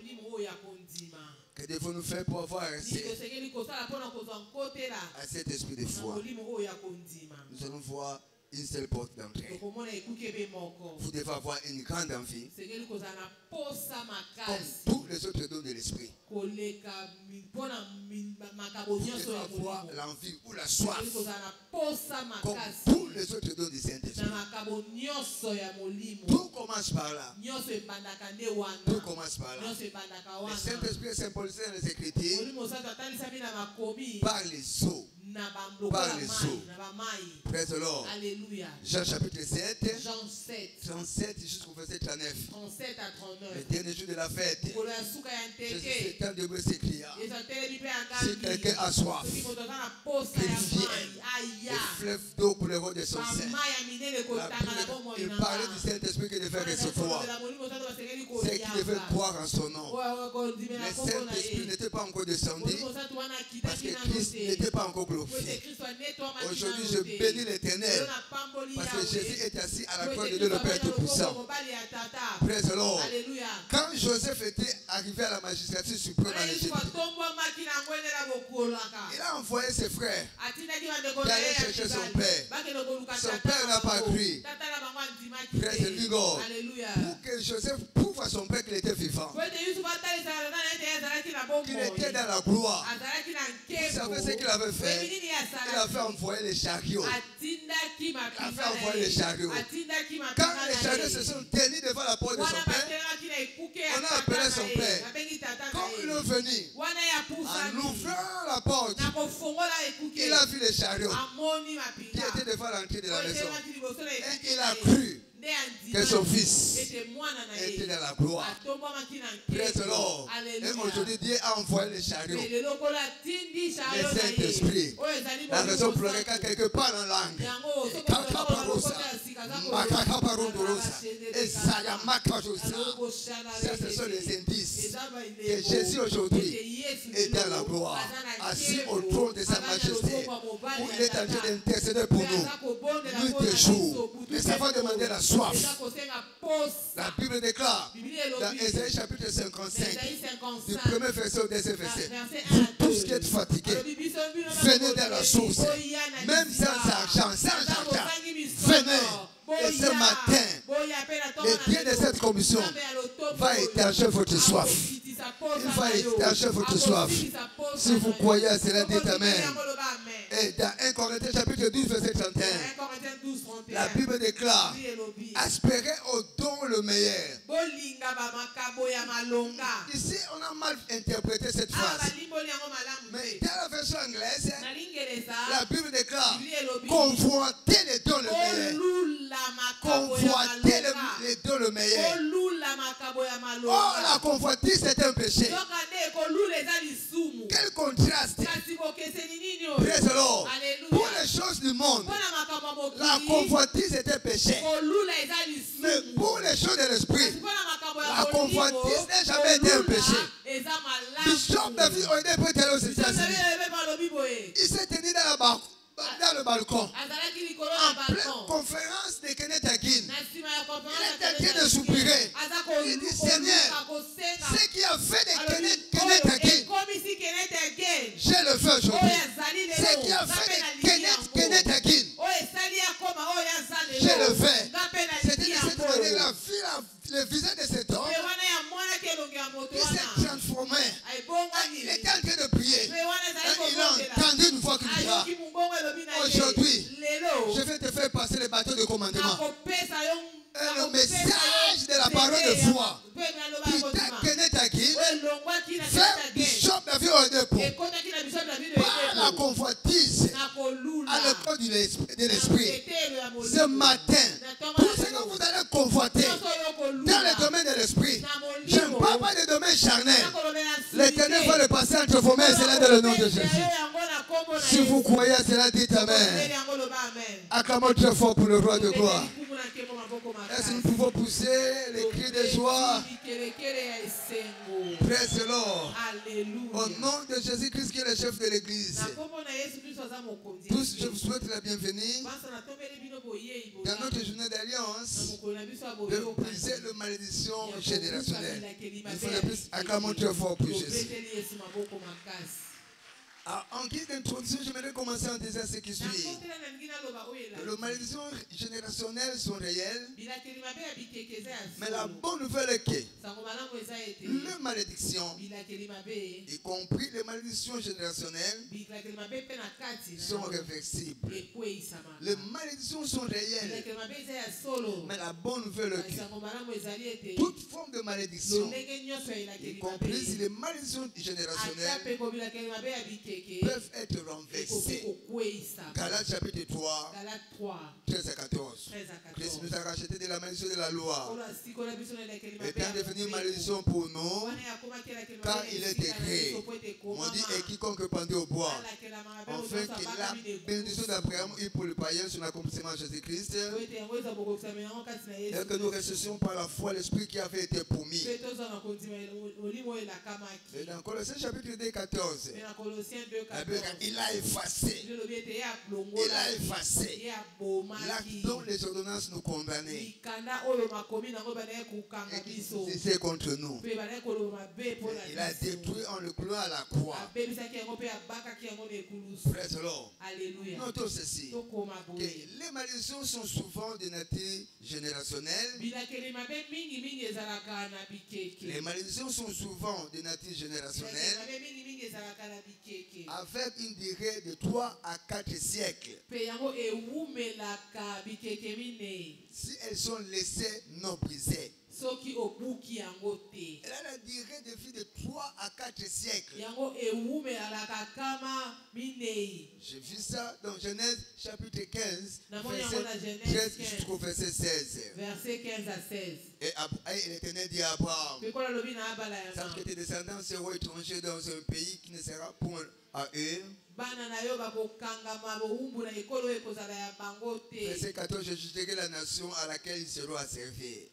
Que devons-nous faire pour avoir accès à cet esprit de foi? Nous allons voir une seule porte d'entrée. Vous devez avoir une grande envie, comme tous les autres dons de l'esprit. Vous devez avoir l'envie ou la soif, comme tous les autres dons du Saint-Esprit. Tout commence par là. Tout commence par là. Le Saint-Esprit est symbolisé dans les Écritures par les eaux. Par les eaux. Praise the Lord. Alléluia. Jean chapitre 7. Jean 7. 37 jusqu'au verset 39. 37 à 39. Le dernier jour de la fête. Jésus s'étend debout et s'écria: si quelqu'un a soif, qu'il vienne. Les fleuves d'eau couleront de son sein. Il parlait du Saint-Esprit qui devait recevoir. C'est qui devait croire en son nom. Le Saint-Esprit n'était pas encore descendu parce que Christ n'était pas encore glorifié. Aujourd'hui, je bénis l'Éternel parce que Jésus est assis à la croix de Dieu le Père Tout-Puissant. Praise the Lord. Quand Joseph était arrivé à la magistrature suprême en Égypte, il a envoyé ses frères d'aller chercher son père. Son père n'a pas cru. Praise the Lord. Pour que Joseph prouve à son père qu'il était vivant, qu'il était dans la gloire. Vous savez ce qu'il avait fait? Il a fait envoyer les chariots. Il a fait envoyer les chariots. Quand les chariots se sont tenus devant la porte de son père, on a appelé son père. Quand il est venu, en ouvrant la porte, il a vu les chariots qui étaient devant l'entrée de la maison. Et il a cru que son fils était dans la gloire. Praise the Lord. Et aujourd'hui, Dieu a envoyé les chariots. Le Saint-Esprit. La raison pour laquelle quelqu'un parle en langue. Ça, ce sont les indices que Jésus aujourd'hui est dans la gloire, assis au trône de sa majesté, où il est en train d'intercéder pour nous, nuit et jour. Mais ça va demander la soif. La Bible déclare dans Ésaïe chapitre 55, du premier verset au deuxième verset: vous tous qui êtes fatigués, venez dans la source, même sans argent, venez. Et ce matin, le Dieu de cette commission va étancher votre soif. Il va étancher votre soif. Si vous croyez à cela, dites Amen. Et dans 1 Corinthiens chapitre 12 verset 31, la Bible déclare: aspirez au don le meilleur. Ici, on a mal interprété cette phrase. Mais dans la version anglaise, la Bible déclare convoiter les dons le meilleur. Convoiter les dons le meilleur. Oh, la convoitise c'est un péché. Quel contraste. Praise the Lord. Pour les choses du monde, la convoitise est un péché. Mais pour les choses de l'esprit, la convoitise n'a jamais été un péché. Bishop David Oyedepo peut aller aux États-Unis. Il s'est tenu dans le balcon. En pleine conférence de Kenneth Hagin. Il était en train de soupirer. Il dit Seigneur, ce qui a fait de Kenneth Hagin, j'ai le feu aujourd'hui. Ce qui a fait de Kenneth Hagin, j'ai le feu. C'était de cette manière le visage de cet homme, il s'est transformé. Il était en train de prier. Il a entendu une voix qui lui dira aujourd'hui, je vais te faire passer le bateau de commandement. Et le message de la parole de foi qui t'a Kenneth Hagin fait Bishop David Oyedepo par la convoitise à l'école de l'esprit. Ce matin, tout ce que vous allez convoiter dans le domaine de l'esprit, je ne parle pas du domaine charnel. L'Éternel va le passer entre vos mains, c'est là dans le nom de Jésus. Si vous croyez à cela, dites Amen. Acclamons très fort pour le roi de gloire. Est-ce que nous pouvons pousser les cris de joie? Praise the Lord. Au nom de Jésus-Christ qui est le chef de l'église. Tous, je vous souhaite la bienvenue dans notre journée d'alliance de briser la malédiction générationnelle. Il faut le plus acclamons très fort pour Jésus. En guise d'introduction, j'aimerais commencer en disant ce qui suit. Les malédictions générationnelles sont réelles, mais la bonne nouvelle est que les malédictions, y compris les malédictions générationnelles, sont réversibles. Les malédictions sont réelles, mais la bonne nouvelle est que toute forme de malédiction, y compris les malédictions générationnelles, peuvent être renversés. Galates chapitre 3, 13 à 14. Christ nous a racheté de la malédiction de la loi, étant devenu malédiction pour nous, car il est écrit, on dit, et quiconque pendait au bois, enfin que la bénédiction d'Abraham eut pour le païen sur l'accomplissement de Jésus-Christ, et que nous ressuscions par la foi l'esprit qui avait été promis. Et dans Colossiens chapitre 2, 14, il a effacé l'acte dont les ordonnances nous condamnaient. C'est contre nous. Il a détruit en le clouant à la croix. Praise the Lord. Notons ceci, que les malédictions sont souvent de nature générationnelle. Les malédictions sont souvent de nature générationnelle, avec une durée de 3 à 4 siècles. Si elles sont laissées non brisées. Elle a la durée de vie de 3 à 4 siècles. J'ai vu ça dans Genèse chapitre 15, verset 13 jusqu'au verset 16. Verset 15 à 16. Et l'Éternel dit à Abraham, sache que tes descendants seront étrangers dans un pays qui ne sera point à eux. Verset 14, je jugerai la nation à laquelle ils seront asservis.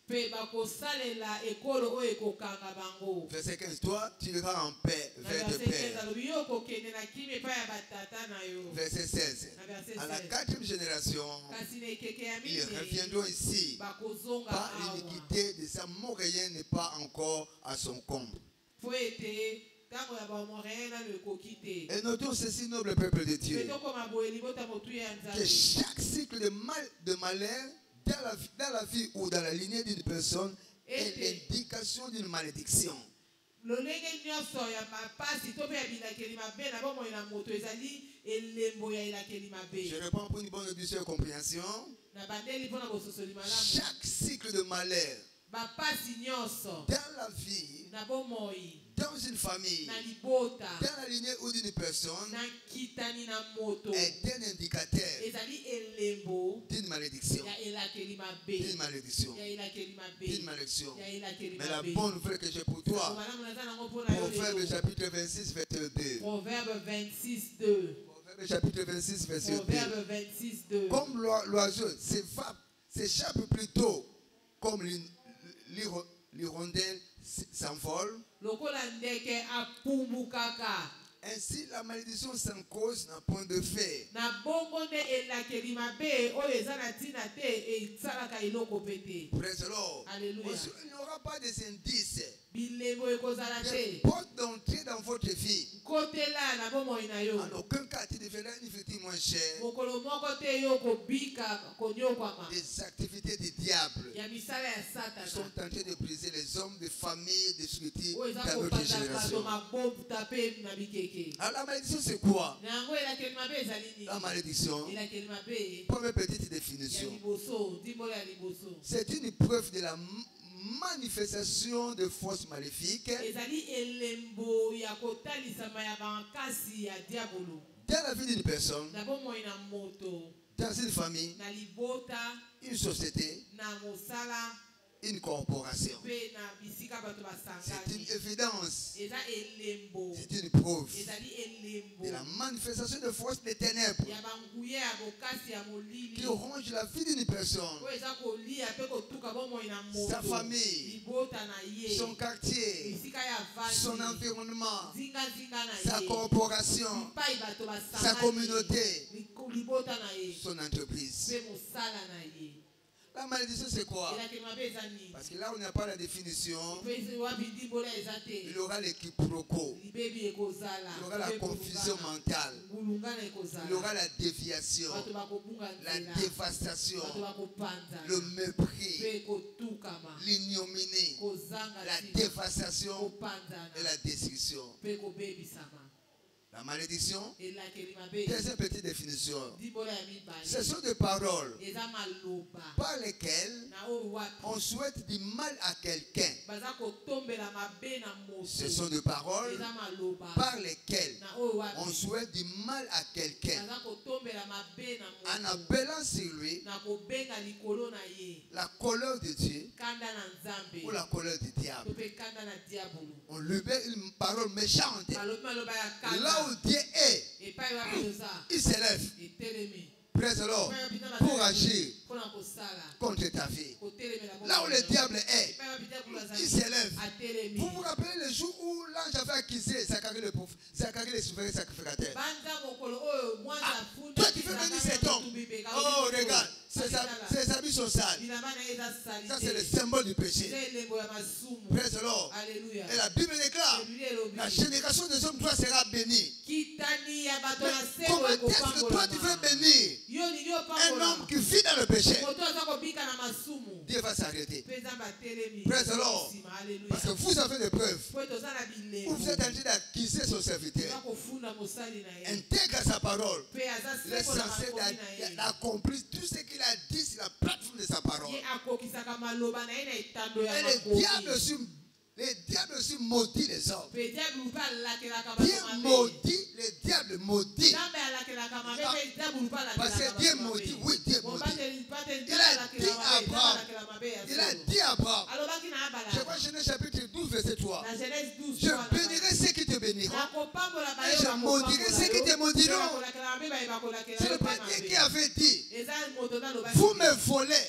Verset 15, toi tu iras en paix vers tes pères. Verset 16, à la 4e génération, ils reviendront ici, par l'iniquité de sa moréen n'est pas encore à son comble. Et notons ceci, noble peuple de Dieu, que chaque cycle de malheur dans la vie ou dans la lignée d'une personne est l'indication d'une malédiction. Je réponds pour une bonne audition et compréhension. Chaque cycle de malheur dans la vie, dans une famille, dans la lignée ou d'une personne, est un indicateur d'une malédiction. D'une malédiction. D'une malédiction. Mais la bonne nouvelle que j'ai pour toi, Proverbe chapitre 26, verset 2. Proverbe 26, 2. Proverbe chapitre 26, verset 2. Comme l'oiseau s'échappe plutôt, comme l'hirondelle s'envole, ainsi la malédiction sans cause n'a point de fait. Praise the Lord. Alléluia. Il n'y aura pas des indices. Des portes d'entrée dans votre vie. En aucun cas, tu deviendras une victime moins chère. Des activités du diable qui sont en train de briser les hommes de famille, de société dans notre génération. Alors la malédiction c'est quoi? La malédiction, première petite définition, c'est une preuve de la manifestation de forces maléfiques dans la vie d'une personne, dans une famille, une société, une corporation. C'est une évidence, c'est une preuve de la manifestation de forces des ténèbres qui ronge la vie d'une personne, sa famille, son quartier, son environnement, sa corporation, sa communauté, son entreprise. La malédiction c'est quoi? Parce que là on n'a pas la définition. Il y aura les quiproquos, il y aura la confusion mentale, il y aura la déviation, la dévastation, le mépris, l'ignominie, la dévastation et la destruction. La malédiction, deuxième petite définition, ce sont des paroles par lesquelles on souhaite du mal à quelqu'un. Ce sont des paroles par lesquelles on souhaite du mal à quelqu'un en appelant sur lui la colère de Dieu ou la colère du diable. On lui met une parole méchante. Là où Dieu est, il s'élève. Praise the Lord. Pour agir contre ta vie. Là où le diable est, il s'élève. Vous vous rappelez le jour où l'ange avait accusé Zacharie le souverain sacrificateur. Toi tu fais venir cet homme. Oh regarde, ses habits sont sales. Ça c'est le symbole du péché. Praise the Lord. Et la Bible déclare, la génération des hommes toi sera bénie. Mais comment est-ce que toi tu veux bénir un homme qui vit dans le péché? Dieu va s'arrêter. Praise the Lord. Parce que vous avez des preuves. Vous êtes en train d'accuser son serviteur. Intègre sa parole. L'essentiel d'accomplir tout ce qu'il a dit sur la plateforme de sa parole. Et le diable aussi maudit les hommes. Dieu maudit, le diable maudit. Parce que Dieu maudit, oui, Dieu maudit. Il a dit à Abraham, je vois Genèse chapitre 12, verset 3. Je bénirai ceux qui te béniront et je maudirai ceux qui te maudiront. C'est le Dieu qui avait dit, vous me volez.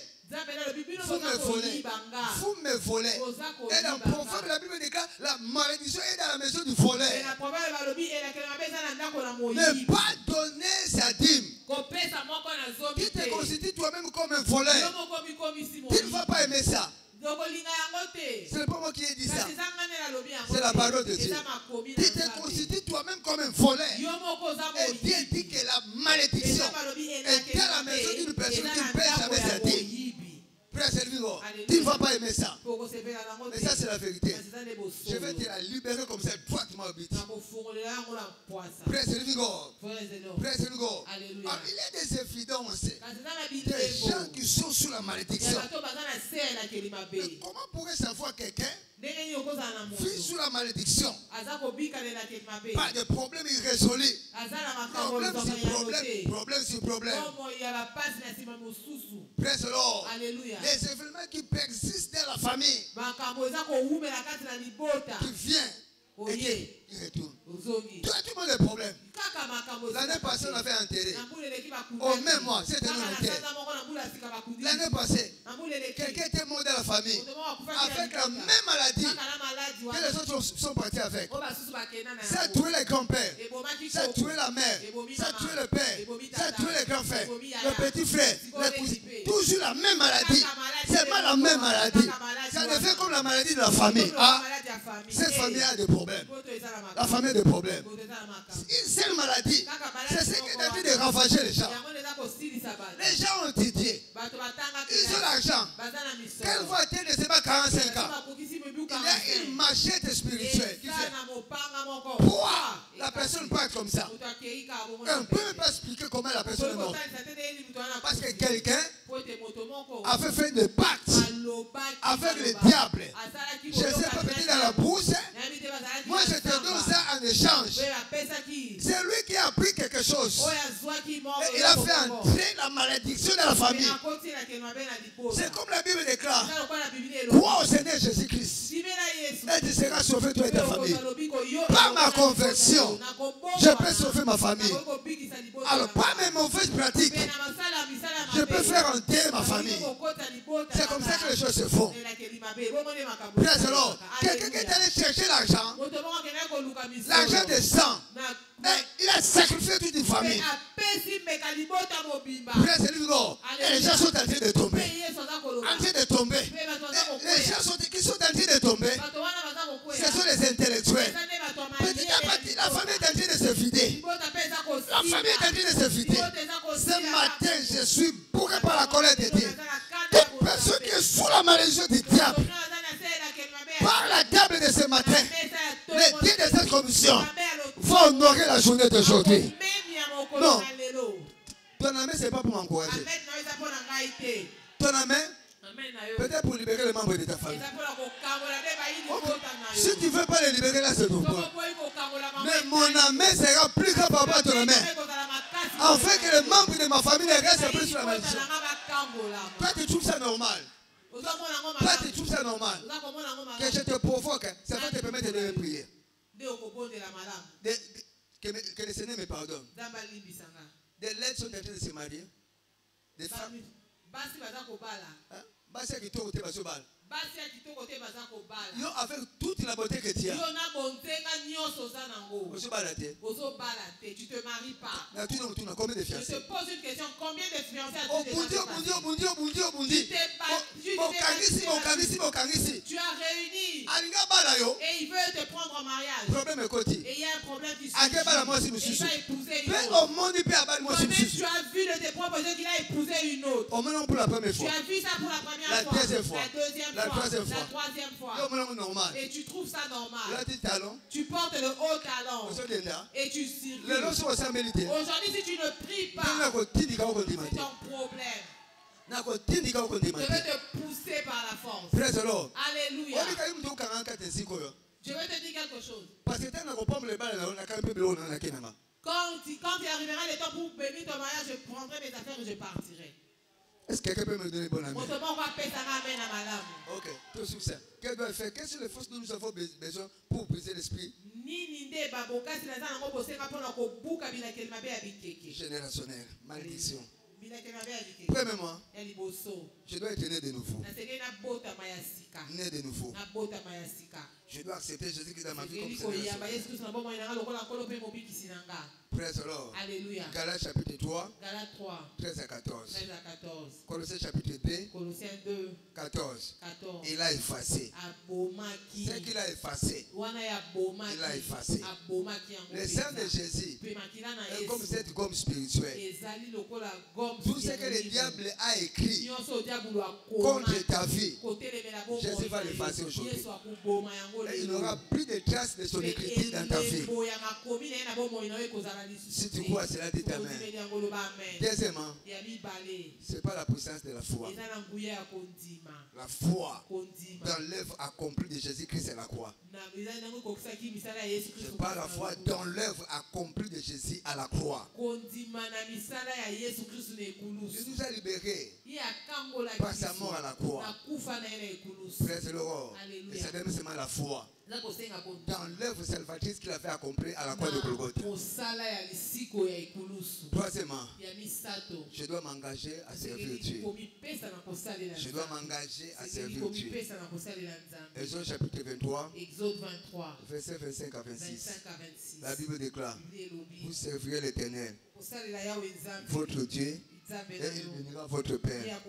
Vous me volez. Et dans le proverbe, la Bible déclare la malédiction est dans la maison du voleur. Ne pas donner sa dîme. Tu te constitues toi-même comme un voleur. Tu ne vas pas aimer ça. C'est pas moi qui ai dit ça. C'est la parole de Dieu. Tu te constitues toi-même comme un voleur. Et Dieu dit que la malédiction est dans la maison d'une personne qui ne paie jamais sa dîme. Tu ne vas pas aimer ça. Mais ça c'est la vérité. Je vais te la libérer comme ça, droitement au but. Praise the Lord. Praise the Lord. Il y a des évidences. Des gens qui sont sous la malédiction. Mais comment pourrait savoir quelqu'un vit sous la malédiction. Pas de problème irrésolu. Problème sur problème. Problème sur problème. Praise the Lord. Les événements qui persistent dans la famille, qui viennent et qui retournent. Toi, tout le monde a des problèmes. L'année passée, on avait enterré. Au même mois, c'était un enterré. L'année passée, quelqu'un était mort dans la famille avec la même maladie que les autres sont partis avec. Ça a tué les grands-pères, ça a tué la mère, ça a tué le père, ça a tué les grands-frères, le petit frère, les cousins. Toujours la même maladie. C'est pas la même maladie. Ça devient comme la maladie de la famille. Ah, cette famille a des problèmes. La famille a des problèmes. Une seule maladie, c'est ce qui est en train de ravager les gens. Les gens ont étudié. Ils ont l'argent. Quelle voiture ne sait pas 45 ans? Il y a une machette spirituelle qui fait. Pourquoi la personne peut être comme ça? On ne peut même pas expliquer comment la personne est morte. Parce que quelqu'un avait fait des pactes avec le diable. Je ne sais pas, peut-être dans la bourse. Moi, je te donne ça en échange. C'est lui qui a pris quelque chose. Et il a fait entrer la malédiction dans la famille. C'est comme la Bible déclare. Crois au Seigneur Jésus-Christ. Et tu seras sauvé, toi et ta famille. Par ma conversion, je peux sauver ma famille. Alors, par mes mauvaises pratiques, je peux faire enterrer ma famille. C'est comme ça que les choses se font. Praise the Lord. Quelqu'un qui est allé chercher l'argent, l'argent des sangs, il a sacrifié toute une famille. Praise the Lord. Et les gens sont en train de tomber. En train de tomber. Les gens qui sont en train de tomber, ce sont les intellectuels. Petit à petit, la famille est en train de se vider. La famille est en train de se vider. Ce matin, je suis bourré par la colère de Dieu. Toute personne qui est sous la malédiction du diable, par la table de ce matin, les dieux de cette commission vont honorer la journée d'aujourd'hui. Non. Ton amen, ce n'est pas pour m'encourager. Ton amen, peut-être pour libérer les membres de ta famille. Si tu ne veux pas les libérer, là, c'est ton point. Mais mon amen sera plus grand par rapport à ton amen. En fait que les membres de ma famille ne restent plus sur la malédiction. Toi, tu trouves ça normal. Toi, tu trouves ça normal. Que je te provoque, ça va te permettre de prier. Que le Seigneur me pardonne. Des lettres sont en train de se marier. Des femmes. Basi kitoko te basobala. Yo avec toute la beauté que tu as. Tu te maries pas. Combien de fiancés? Je te pose une question. Combien de fiancés as-tu Tu as réuni. Et il veut te prendre en mariage. Et il y a un problème qui se passe. Il va épouser une autre. Toi-même, tu as vu de tes propres yeux qu'il a épousé une autre. Tu as vu ça pour la première fois. La deuxième fois. La troisième fois. Et tu trouves ça normal. Tu portes le haut talon. Et tu circules. Aujourd'hui, si tu ne pries pas, c'est ton problème. Je vais te pousser par la force. Alléluia. Je vais te dire quelque chose. Quand il arrivera le temps pour bénir ton mariage, je prendrai mes affaires et je partirai. Est-ce que quelqu'un peut me donner bon amen? Ok, tout sur ça. Qu'est-ce doit faire? Quelles sont les forces que nous avons besoin pour briser l'esprit générationnel? Malédiction. Premièrement, je dois être né de nouveau. Né de nouveau. Je dois accepter Jésus-Christ dans ma vie comme Seigneur. Praise the Lord. Alléluia. Galates chapitre 3. 13 à 14. Colossiens chapitre 2. 14. Il a effacé. Ce qu'il a effacé. Il a effacé. Le sang de Jésus est comme cette gomme spirituelle. Tout ce que le diable a écrit contre ta vie, Jésus va l'effacer aujourd'hui. Et il n'aura plus de traces de son écriture dans ta vie. Si tu crois à cela, dis Amen. Deuxièmement, ce n'est pas la puissance de la foi. La foi dans l'œuvre accomplie de Jésus-Christ à la croix. C'est pas la foi dans l'œuvre accomplie de Jésus à la croix. Il nous a libérés par sa mort à la croix. Praise the Lord. Et ça donne seulement la foi dans l'œuvre salvatrice qu'il a fait accomplir à la croix de Golgotha. Troisièmement, je dois m'engager à servir Dieu. Je dois m'engager à servir Dieu. Exode chapitre 23, versets 25 à 26. La Bible déclare: vous servirez l'Éternel, votre Dieu, et il bénira votre père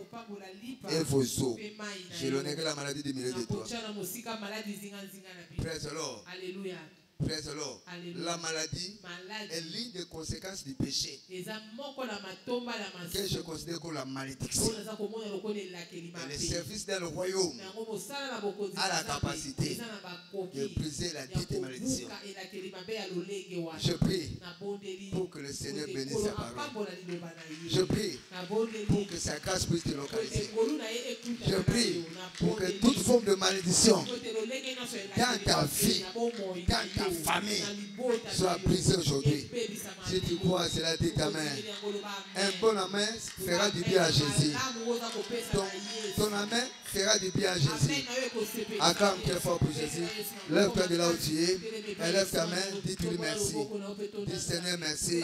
et vos os. Je l'honnerai la maladie du milieu de toi. Praise the Lord. Praise the Lord. La maladie est l'une des conséquences du péché que je considère comme la malédiction. Et le service dans le royaume a la capacité de briser la dite malédiction. Je prie pour que le Seigneur bénisse sa parole. Je prie pour que sa grâce puisse te localiser. Je prie pour que toute forme de malédiction dans ta vie, dans ta famille soit brisée aujourd'hui. Si tu crois à cela, dis Amen. Un bon amen fera du bien à Jésus. Ton amen fera du bien à Jésus. Acclame très fort pour Jésus. Lève-toi de là où tu es. Lève ta main. Dis-lui merci. Dis Seigneur merci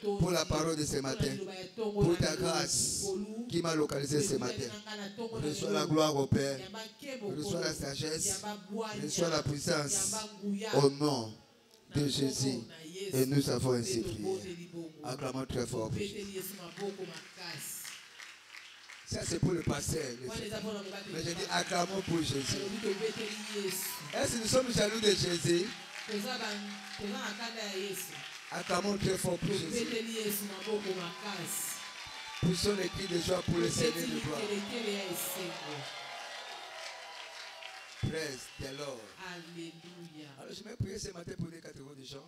pour la parole de ce matin. Pour ta grâce qui m'a localisé ce matin. Reçois la gloire au Père. Reçois la sagesse. Reçois la puissance. Au nom de Jésus. Et nous avons ainsi prié. Acclamons très fort pour Jésus. Ça c'est pour le pasteur. Mais je dis acclamons pour Jésus. Est-ce que nous sommes jaloux de Jésus? Acclamons très fort pour Jésus. Poussons les cris de joie pour le Seigneur de gloire. Praise the Lord. Alléluia. Alors je vais prier ce matin pour les catégories de gens.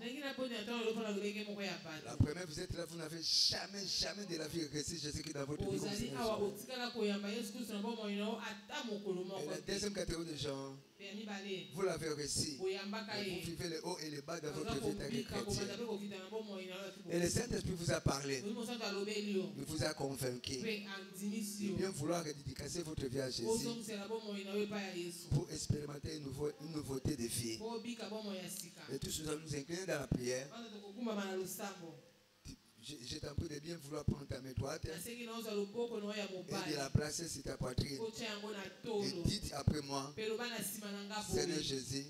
La première, vous êtes là, vous n'avez jamais de la vie réussie Jésus-Christ dans votre vie. Et la deuxième catégorie de gens, vous l'avez réussi. Vous vivez les hauts et les bas dans votre vie tant que chrétien. Et le Saint-Esprit vous a parlé. Il vous a convaincu de bien vouloir dédicacer votre vie à Jésus pour expérimenter une nouveauté de vie. Et tous nous allons nous incliner dans la prière. Je t'en prie de bien vouloir prendre ta main droite et de la placer sur ta poitrine. Et dites après moi: Seigneur Jésus,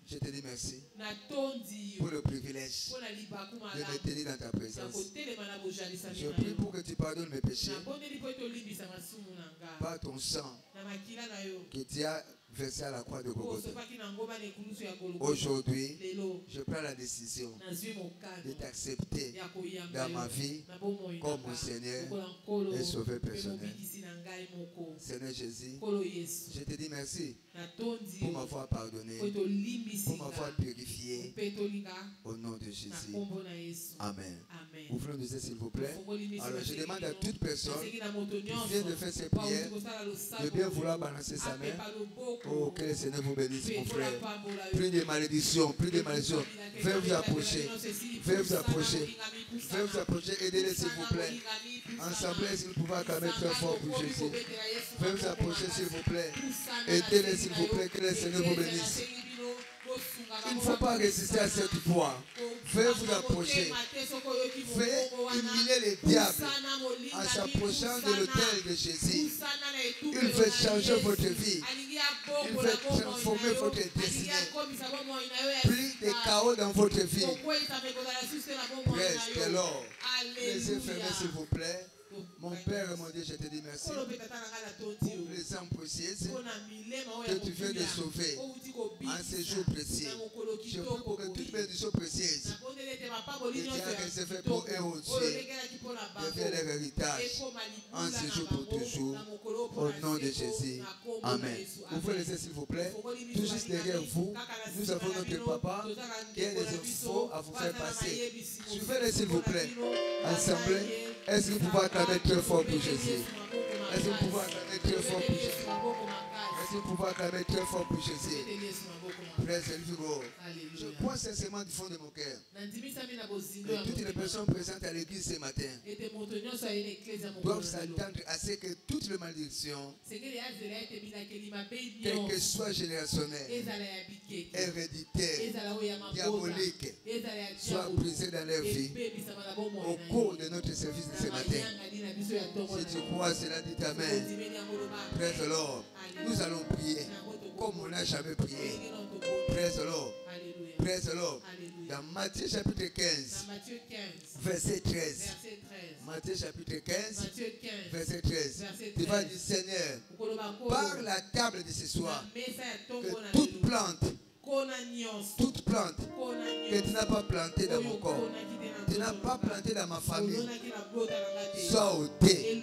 je te dis merci pour le privilège de me tenir dans ta présence. Je prie pour que tu pardonnes mes péchés par ton sang que tu as versé à la croix de Golgotha. Aujourd'hui, je prends la décision de t'accepter dans ma vie comme mon Seigneur et Sauveur personnel. Seigneur Jésus, je te dis merci pour m'avoir pardonné, pour m'avoir purifié. Au nom de Jésus. Amen. Ouvrons-nous s'il vous plaît. Alors je demande à toute personne qui vient de faire ces prières de bien vouloir balancer sa main. Oh, que le Seigneur vous bénisse, mon frère. Plus de malédictions, plus de malédictions. Veuillez vous approcher. Veuillez vous approcher. Veuillez vous approcher. Aidez-les, s'il vous plaît. Ensemble, s'il vous plaît, acclamer très fort pour Jésus. Veuillez vous approcher, s'il vous plaît. Aidez-les, s'il vous plaît. Que le Seigneur vous bénisse. Il ne faut pas résister à cette voix. Veuillez vous approcher. Veuillez humilier les diables en s'approchant de l'autel de Jésus. Il veut changer votre vie. Il veut transformer votre destinée. Plus de chaos dans votre vie. Praise the Lord. Les yeux fermés, s'il vous plaît. Mon Père et mon Dieu, je te dis merci pour les sang précieux que tu viens de sauver en ce jour précieux. Je prie pour que toute bénédiction précieuse que tu as réservée pour eux au-dessus devienne leur héritage en ce jour pour toujours. Au nom de Jésus. Amen. Vous pouvez laisser s'il vous plaît. Tout juste derrière vous, nous avons notre papa qui a des infos à vous faire passer. Suivez-les s'il vous plaît. Assemblée, est-ce que vous pouvez acclamer très fort pour Jésus? Est-ce que vous pouvez acclamer très fort pour Jésus? Est-ce que vous pouvez acclamer très fort pour Jésus? Je crois sincèrement du fond de mon cœur. Et toutes les personnes présentes à l'église ce matin doivent s'attendre à ce que toute les malédictions, quelle que soit générationnelle, héréditaire, diabolique, soient brisées dans leur vie au cours de notre service de ce matin. Si tu crois cela, dit Amen. Praise the Lord. Nous allons prier comme on n'a jamais prié. Praise the Lord. Praise the Lord. Dans Matthieu chapitre 15, verset 13. Matthieu chapitre 15, verset 13. Tu vas dire, Seigneur, par la table de ce soir, que toute plante que tu n'as pas plantée dans mon corps, tu n'as pas planté dans ma famille, soit ôtée.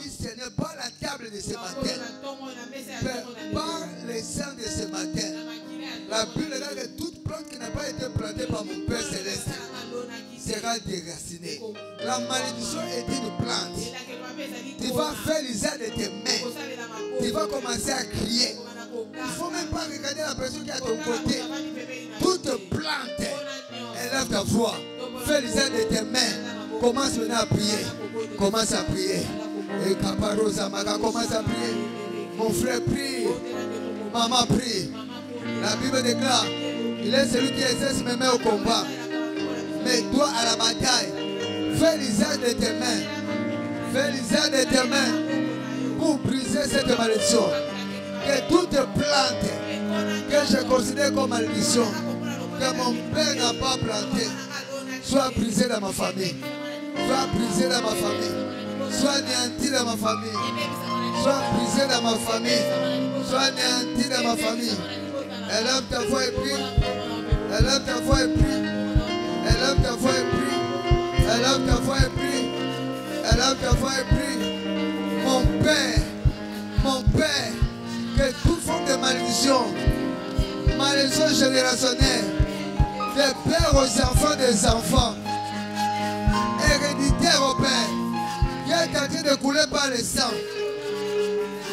Dis, Seigneur, par la table de ce matin, par les sang de ce matin, la Bible dit que toute plante qui n'a pas été plantée par mon Père Céleste sera déracinée. La malédiction est une plante. Tu vas faire l'usage de tes mains. Tu vas commencer à crier. Il ne faut même pas regarder la personne qui est à ton côté. Toute plante, élève ta voix. Fais l'usage de tes mains. Commence maintenant à prier. Commence à prier. Et Kaparosa Maga, commence à prier. Mon frère prie. Maman prie. La Bible déclare, il est celui qui exerce mes mains au combat. Mais toi à la bataille, fais l'usage de tes mains. Fais l'usage de tes mains pour briser cette malédiction. Que toute plante que je considère comme malédiction, que mon père n'a pas plantée, soit brisée dans ma famille. Soit brisée dans ma famille. Soit anéantie dans ma famille. Soit brisée dans ma famille. Soit anéantie dans ma famille. Élève ta voix et prie. Élève ta voix et prie. Élève ta voix et prie. Élève ta voix et prie. Élève ta voix et prie. Mon Père, que toute forme de malédiction générationnelle, des pères aux enfants des enfants, héréditaire au Père, qui est en train de couler par le sang,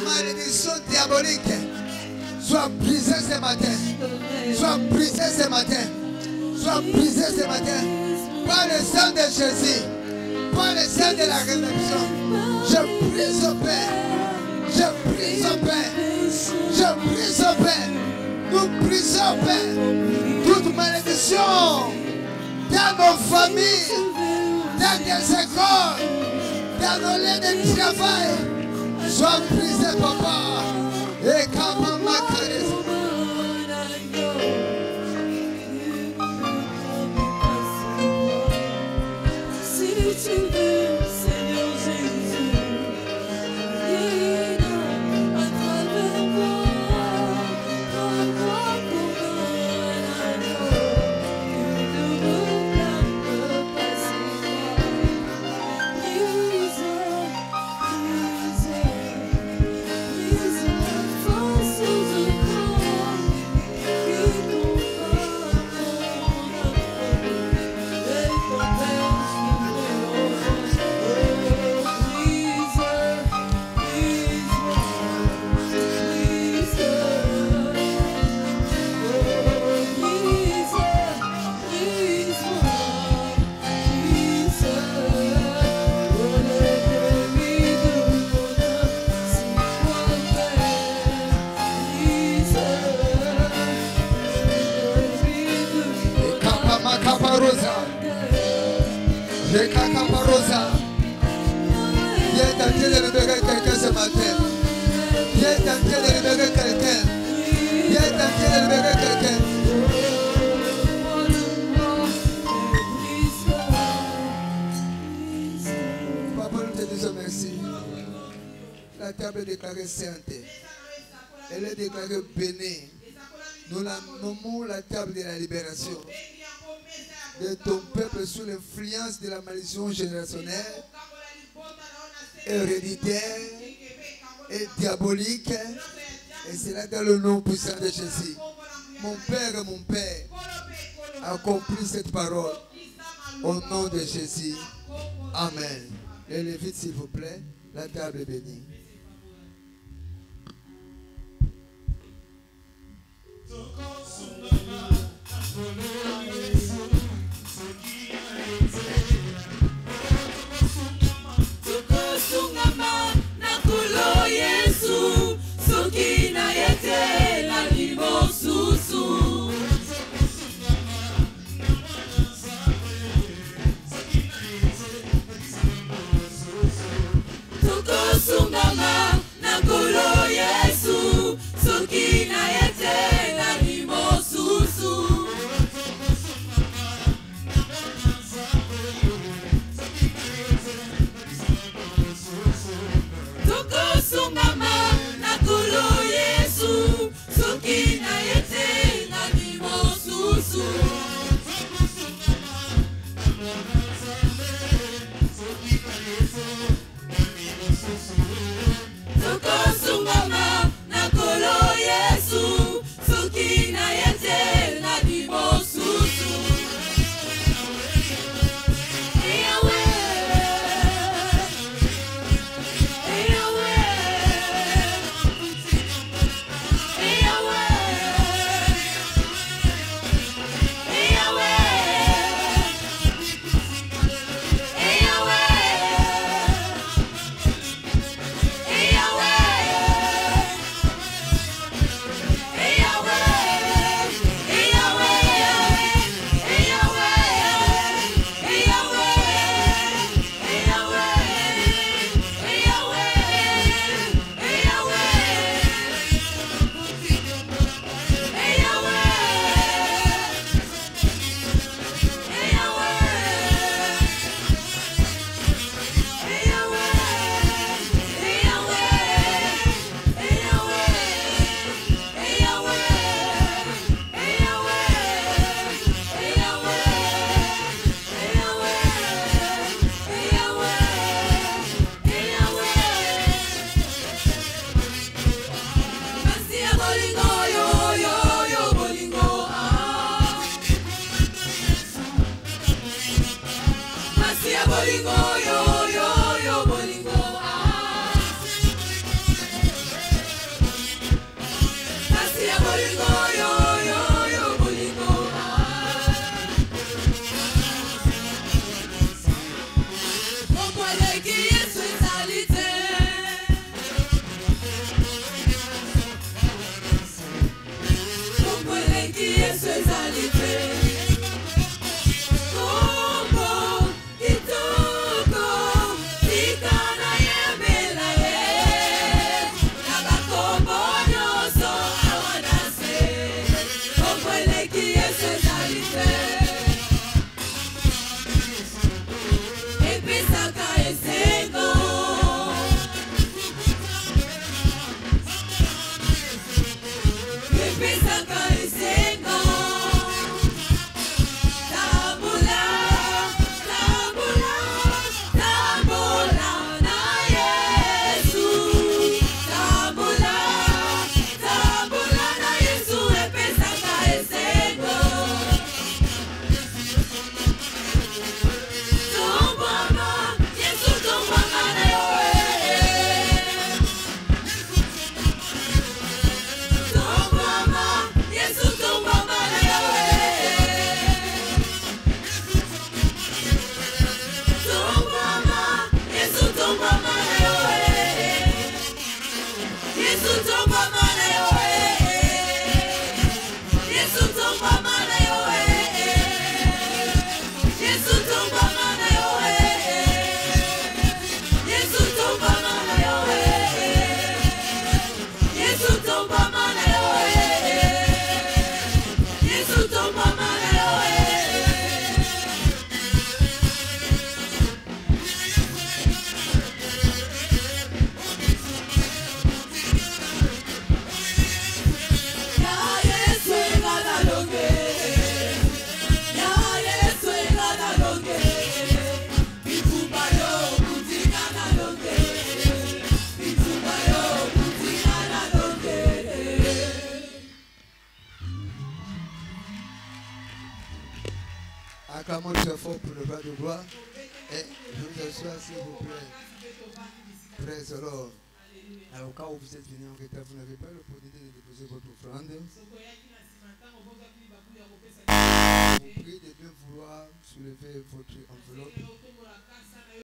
malédiction diabolique, soit brisée ce matin, soit brisée ce matin, soit brisée ce matin, par le sang de Jésus, par le sang de la rédemption. Je brise au Père, je brise au Père, je brise au Père, nous brisons au Père, toute malédiction dans nos familles, dans des écoles, dans nos lieux de travail, soit brisée, papa, et comment ma caresse. Si tu veux, Seigneur Jésus, guide à travers moi, comme un agneau, que le regard peut passer. Brise la force du corps qui combat mon amour, et ton père. Il est en train de libérer quelqu'un ce matin. Il est en train de libérer quelqu'un. Il est en train de libérer quelqu'un. Papa, nous te disons merci. La table est déclarée sainte. Elle est déclarée bénie. Nous la nommons la table de la libération de ton peuple sous l'influence de la malédiction générationnelle, héréditaire et diabolique. Et c'est là dans le nom puissant de Jésus. Mon Père, accomplis cette parole au nom de Jésus. Amen. Les Lévites, s'il vous plaît, la table est bénie. Tukosungama na kulo Yesu soki na yete la limosusu. Tukosungama na kulo Yesu soki na yete la limosusu. Tukosungama na kulo Yesu soki na yete na limosusu. Tukosungama na kulo Yesu soki na yete na limosusu. Pisaka esengo très fort pour le bas de gloire. Et je vous assois, s'il vous plaît. Praise the Lord. Alors, au cas où vous êtes venu en retard, vous n'avez pas l'opportunité de déposer votre offrande. Je vous prie de bien vouloir soulever votre enveloppe.